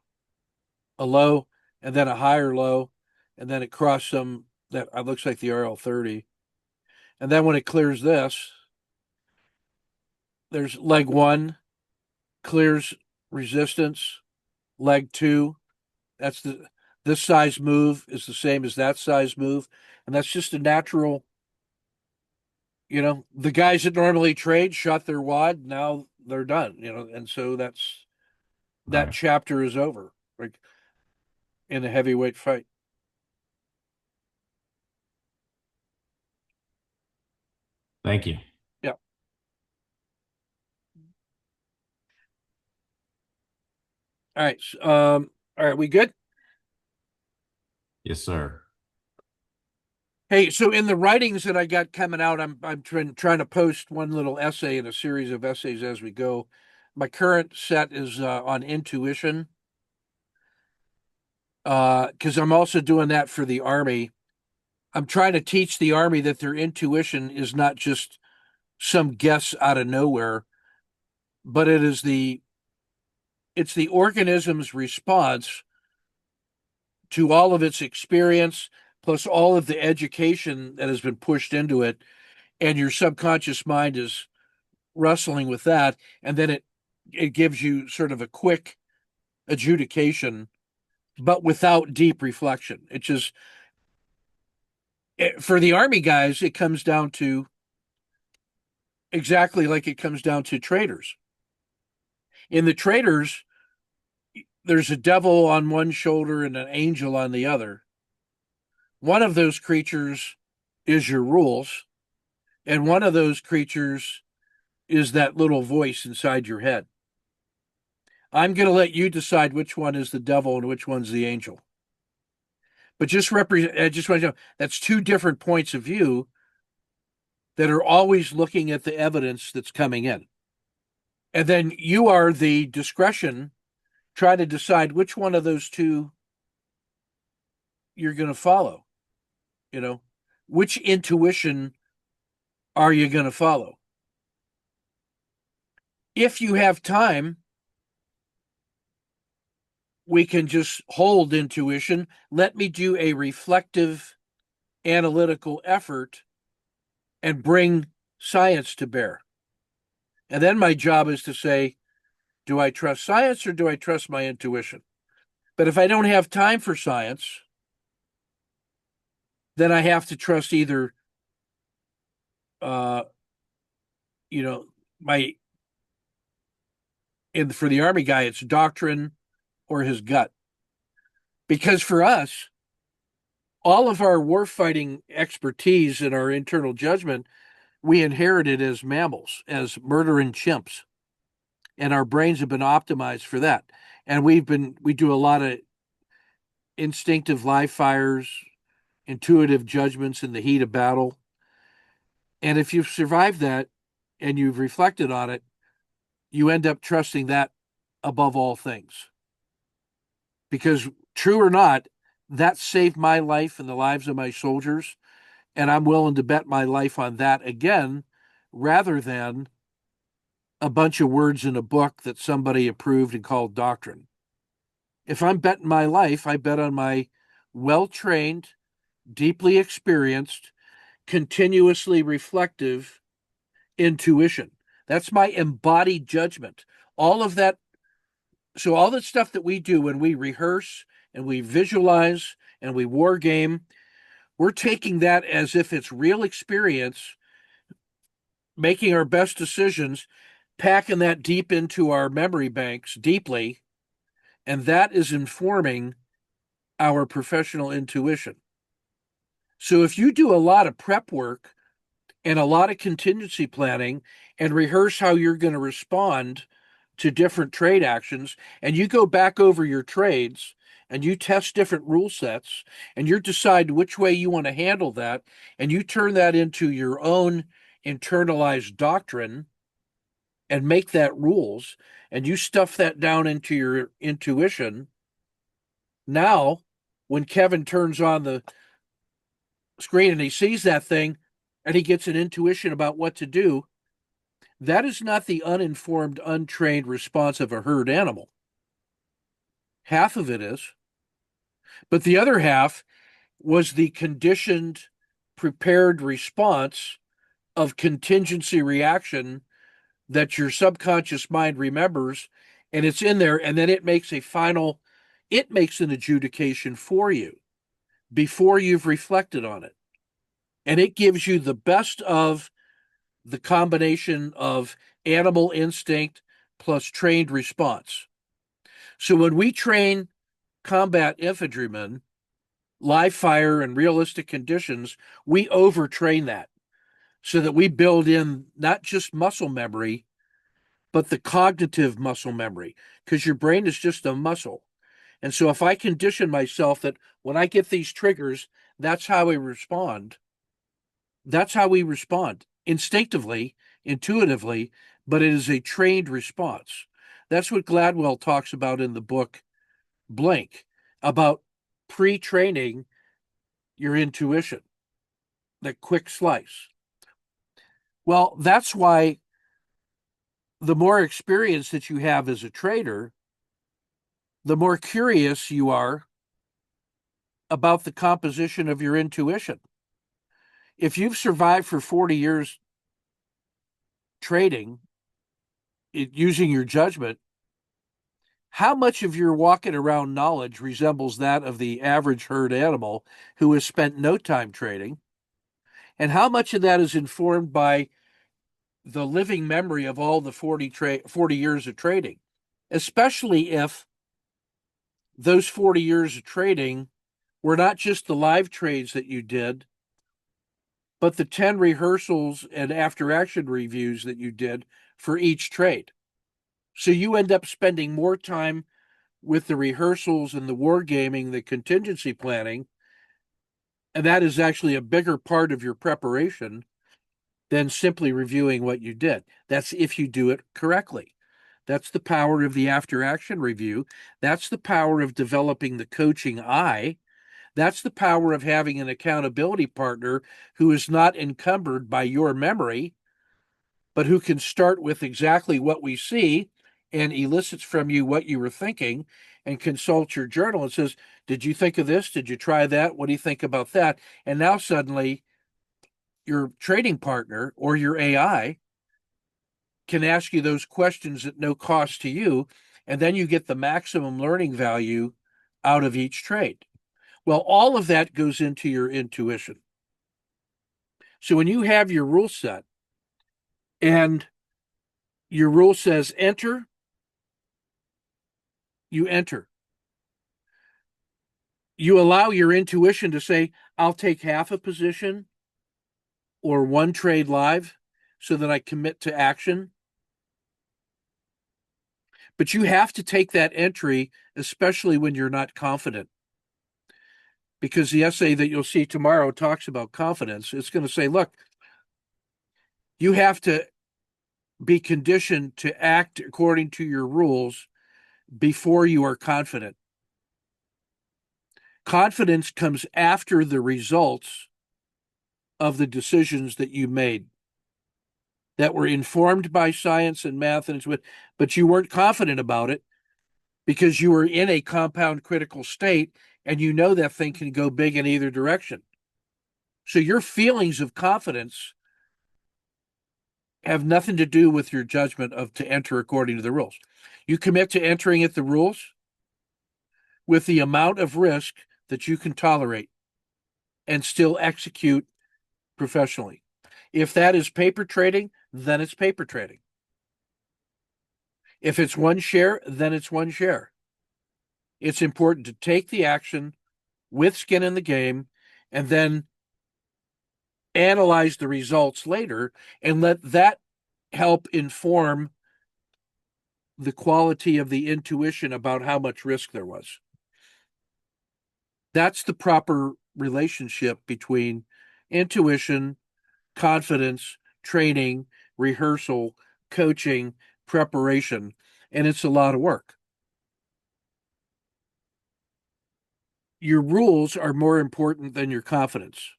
[SPEAKER 1] A low and then a higher low, and then it crossed some that looks like the RL30. And then when it clears this, there's leg 1 clears resistance, leg 2. That's this size move is the same as that size move, and that's just a natural. The guys that normally trade shot their wad. Now they're done. And so that
[SPEAKER 5] right.
[SPEAKER 1] chapter is over. Like in a heavyweight fight.
[SPEAKER 5] Thank you.
[SPEAKER 1] Yeah. All right. All right. We good?
[SPEAKER 5] Yes, sir.
[SPEAKER 1] Hey, so in the writings that I got coming out, I'm trying to post one little essay in a series of essays as we go. My current set is on intuition, because I'm also doing that for the Army. I'm trying to teach the Army that their intuition is not just some guess out of nowhere. but it's the organism's response to all of its experience plus all of the education that has been pushed into it, and your subconscious mind is wrestling with that, and then it gives you sort of a quick adjudication, but without deep reflection. It just, for the Army guys, it comes down to exactly like it comes down to traders. In the traders, there's a devil on one shoulder and an angel on the other. One of those creatures is your rules, and one of those creatures is that little voice inside your head. I'm going to let you decide which one is the devil and which one's the angel. But I just want to know that's two different points of view that are always looking at the evidence that's coming in. And then you are the discretion try to decide which one of those two you're going to follow. You know, which intuition are you going to follow? If you have time, we can just hold intuition. Let me do a reflective, analytical effort and bring science to bear. And then my job is to say, do I trust science or do I trust my intuition? But if I don't have time for science, then I have to trust either, you know, for the Army guy, it's doctrine or his gut. Because for us, all of our warfighting expertise and our internal judgment, we inherited as mammals, as murdering chimps. And our brains have been optimized for that. And we do a lot of instinctive live fires, intuitive judgments in the heat of battle. And if you've survived that and you've reflected on it, you end up trusting that above all things. Because true or not, that saved my life and the lives of my soldiers. And I'm willing to bet my life on that again, rather than a bunch of words in a book that somebody approved and called doctrine. If I'm betting my life, I bet on my well-trained, deeply experienced, continuously reflective intuition. That's my embodied judgment. All of that. So all the stuff that we do when we rehearse and we visualize and we war game, we're taking that as if it's real experience, making our best decisions, packing that deep into our memory banks deeply, and that is informing our professional intuition. So if you do a lot of prep work and a lot of contingency planning and rehearse how you're going to respond to different trade actions, and you go back over your trades and you test different rule sets and you decide which way you want to handle that, and you turn that into your own internalized doctrine and make that rules, and you stuff that down into your intuition. Now, when Kevin turns on the screen and he sees that thing and he gets an intuition about what to do, that is not the uninformed, untrained response of a herd animal. Half of it is. But the other half was the conditioned, prepared response of contingency reaction that your subconscious mind remembers, and it's in there, and then it makes an adjudication for you before you've reflected on it. And it gives you the best of the combination of animal instinct plus trained response. So when we train combat infantrymen, live fire and realistic conditions, we overtrain that so that we build in not just muscle memory, but the cognitive muscle memory, because your brain is just a muscle. And so if I condition myself that when I get these triggers, that's how we respond. That's how we respond instinctively, intuitively, but it is a trained response. That's what Gladwell talks about in the book Blink, about pre-training your intuition, the quick slice. Well, that's why the more experience that you have as a trader, the more curious you are about the composition of your intuition. If you've survived for 40 years trading, using your judgment, how much of your walking around knowledge resembles that of the average herd animal who has spent no time trading? And how much of that is informed by the living memory of all the 40 years of trading, especially if those 40 years of trading were not just the live trades that you did, but the 10 rehearsals and after action reviews that you did for each trade. So you end up spending more time with the rehearsals and the wargaming, the contingency planning, and that is actually a bigger part of your preparation than simply reviewing what you did. That's if you do it correctly. That's the power of the after action review. That's the power of developing the coaching eye. That's the power of having an accountability partner who is not encumbered by your memory, but who can start with exactly what we see and elicits from you what you were thinking and consult your journal and says, did you think of this? Did you try that? What do you think about that? And now suddenly your trading partner or your AI can ask you those questions at no cost to you, and then you get the maximum learning value out of each trade. Well, all of that goes into your intuition. So when you have your rule set and your rule says enter, you enter. You allow your intuition to say, I'll take half a position or one trade live so that I commit to action. But you have to take that entry, especially when you're not confident. Because the essay that you'll see tomorrow talks about confidence. It's going to say, look, you have to be conditioned to act according to your rules before you are confident. Confidence comes after the results of the decisions that you made that were informed by science and math, but you weren't confident about it because you were in a compound critical state and you know that thing can go big in either direction. So your feelings of confidence have nothing to do with your judgment of to enter according to the rules. You commit to entering at the rules with the amount of risk that you can tolerate and still execute professionally. If that is paper trading, then it's paper trading. If it's one share, then it's one share. It's important to take the action with skin in the game and then analyze the results later and let that help inform the quality of the intuition about how much risk there was. That's the proper relationship between intuition, confidence, training, rehearsal, coaching, preparation, and it's a lot of work. Your rules are more important than your confidence.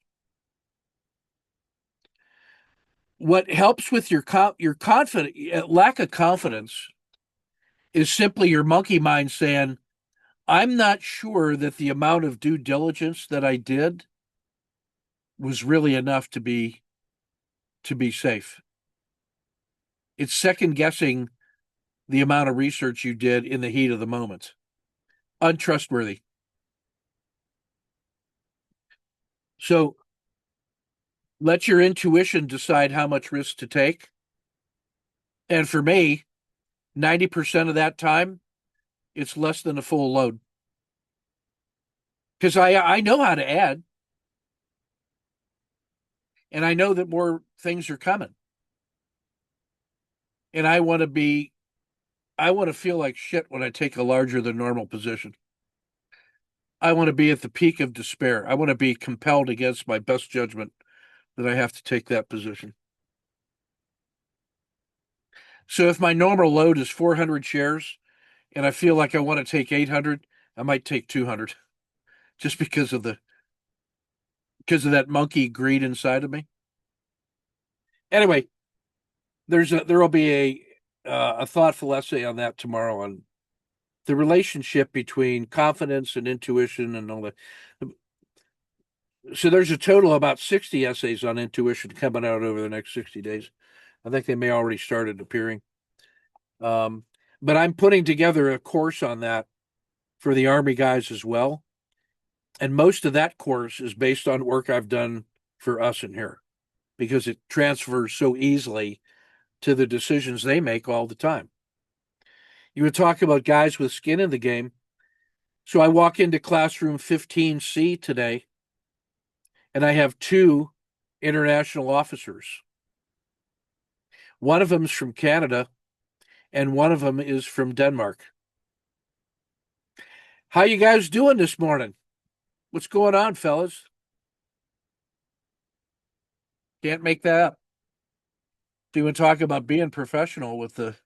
[SPEAKER 1] What helps with your confidence, lack of confidence is simply your monkey mind saying, I'm not sure that the amount of due diligence that I did was really enough to be safe. It's second guessing the amount of research you did in the heat of the moment. Untrustworthy. So let your intuition decide how much risk to take. And for me, 90% of that time, it's less than a full load. Because I know how to add. And I know that more things are coming. And I want to feel like shit when I take a larger than normal position. I want to be at the peak of despair. I want to be compelled against my best judgment that I have to take that position. So if my normal load is 400 shares and I feel like I want to take 800, I might take 200 just because of that monkey greed inside of me. Anyway, there'll be a thoughtful essay on that tomorrow on the relationship between confidence and intuition and all that. So there's a total of about 60 essays on intuition coming out over the next 60 days. I think they may already started appearing. But I'm putting together a course on that for the Army guys as well. And most of that course is based on work I've done for us in here because it transfers so easily to the decisions they make all the time. You would talk about guys with skin in the game. So I walk into classroom 15C today, and I have 2 international officers. One of them is from Canada, and one of them is from Denmark. How you guys doing this morning? What's going on, fellas? Can't make that up. Do you want to talk about being professional with the...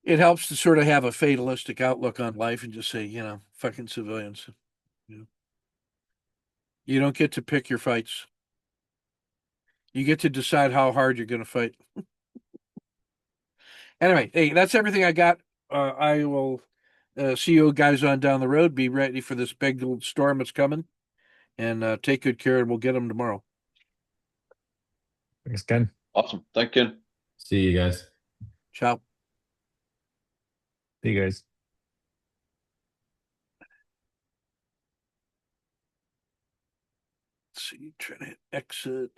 [SPEAKER 1] It helps to sort of have a fatalistic outlook on life and just say, fucking civilians. You don't get to pick your fights. You get to decide how hard you're going to fight. Anyway, hey, that's everything I got. I will see you guys on down the road. Be ready for this big storm that's coming. And take good care, and we'll get them tomorrow.
[SPEAKER 4] Thanks, Ken.
[SPEAKER 2] Awesome. Thank you, Ken.
[SPEAKER 5] See you guys.
[SPEAKER 1] Ciao.
[SPEAKER 4] See you guys.
[SPEAKER 1] Let's see, trying to exit.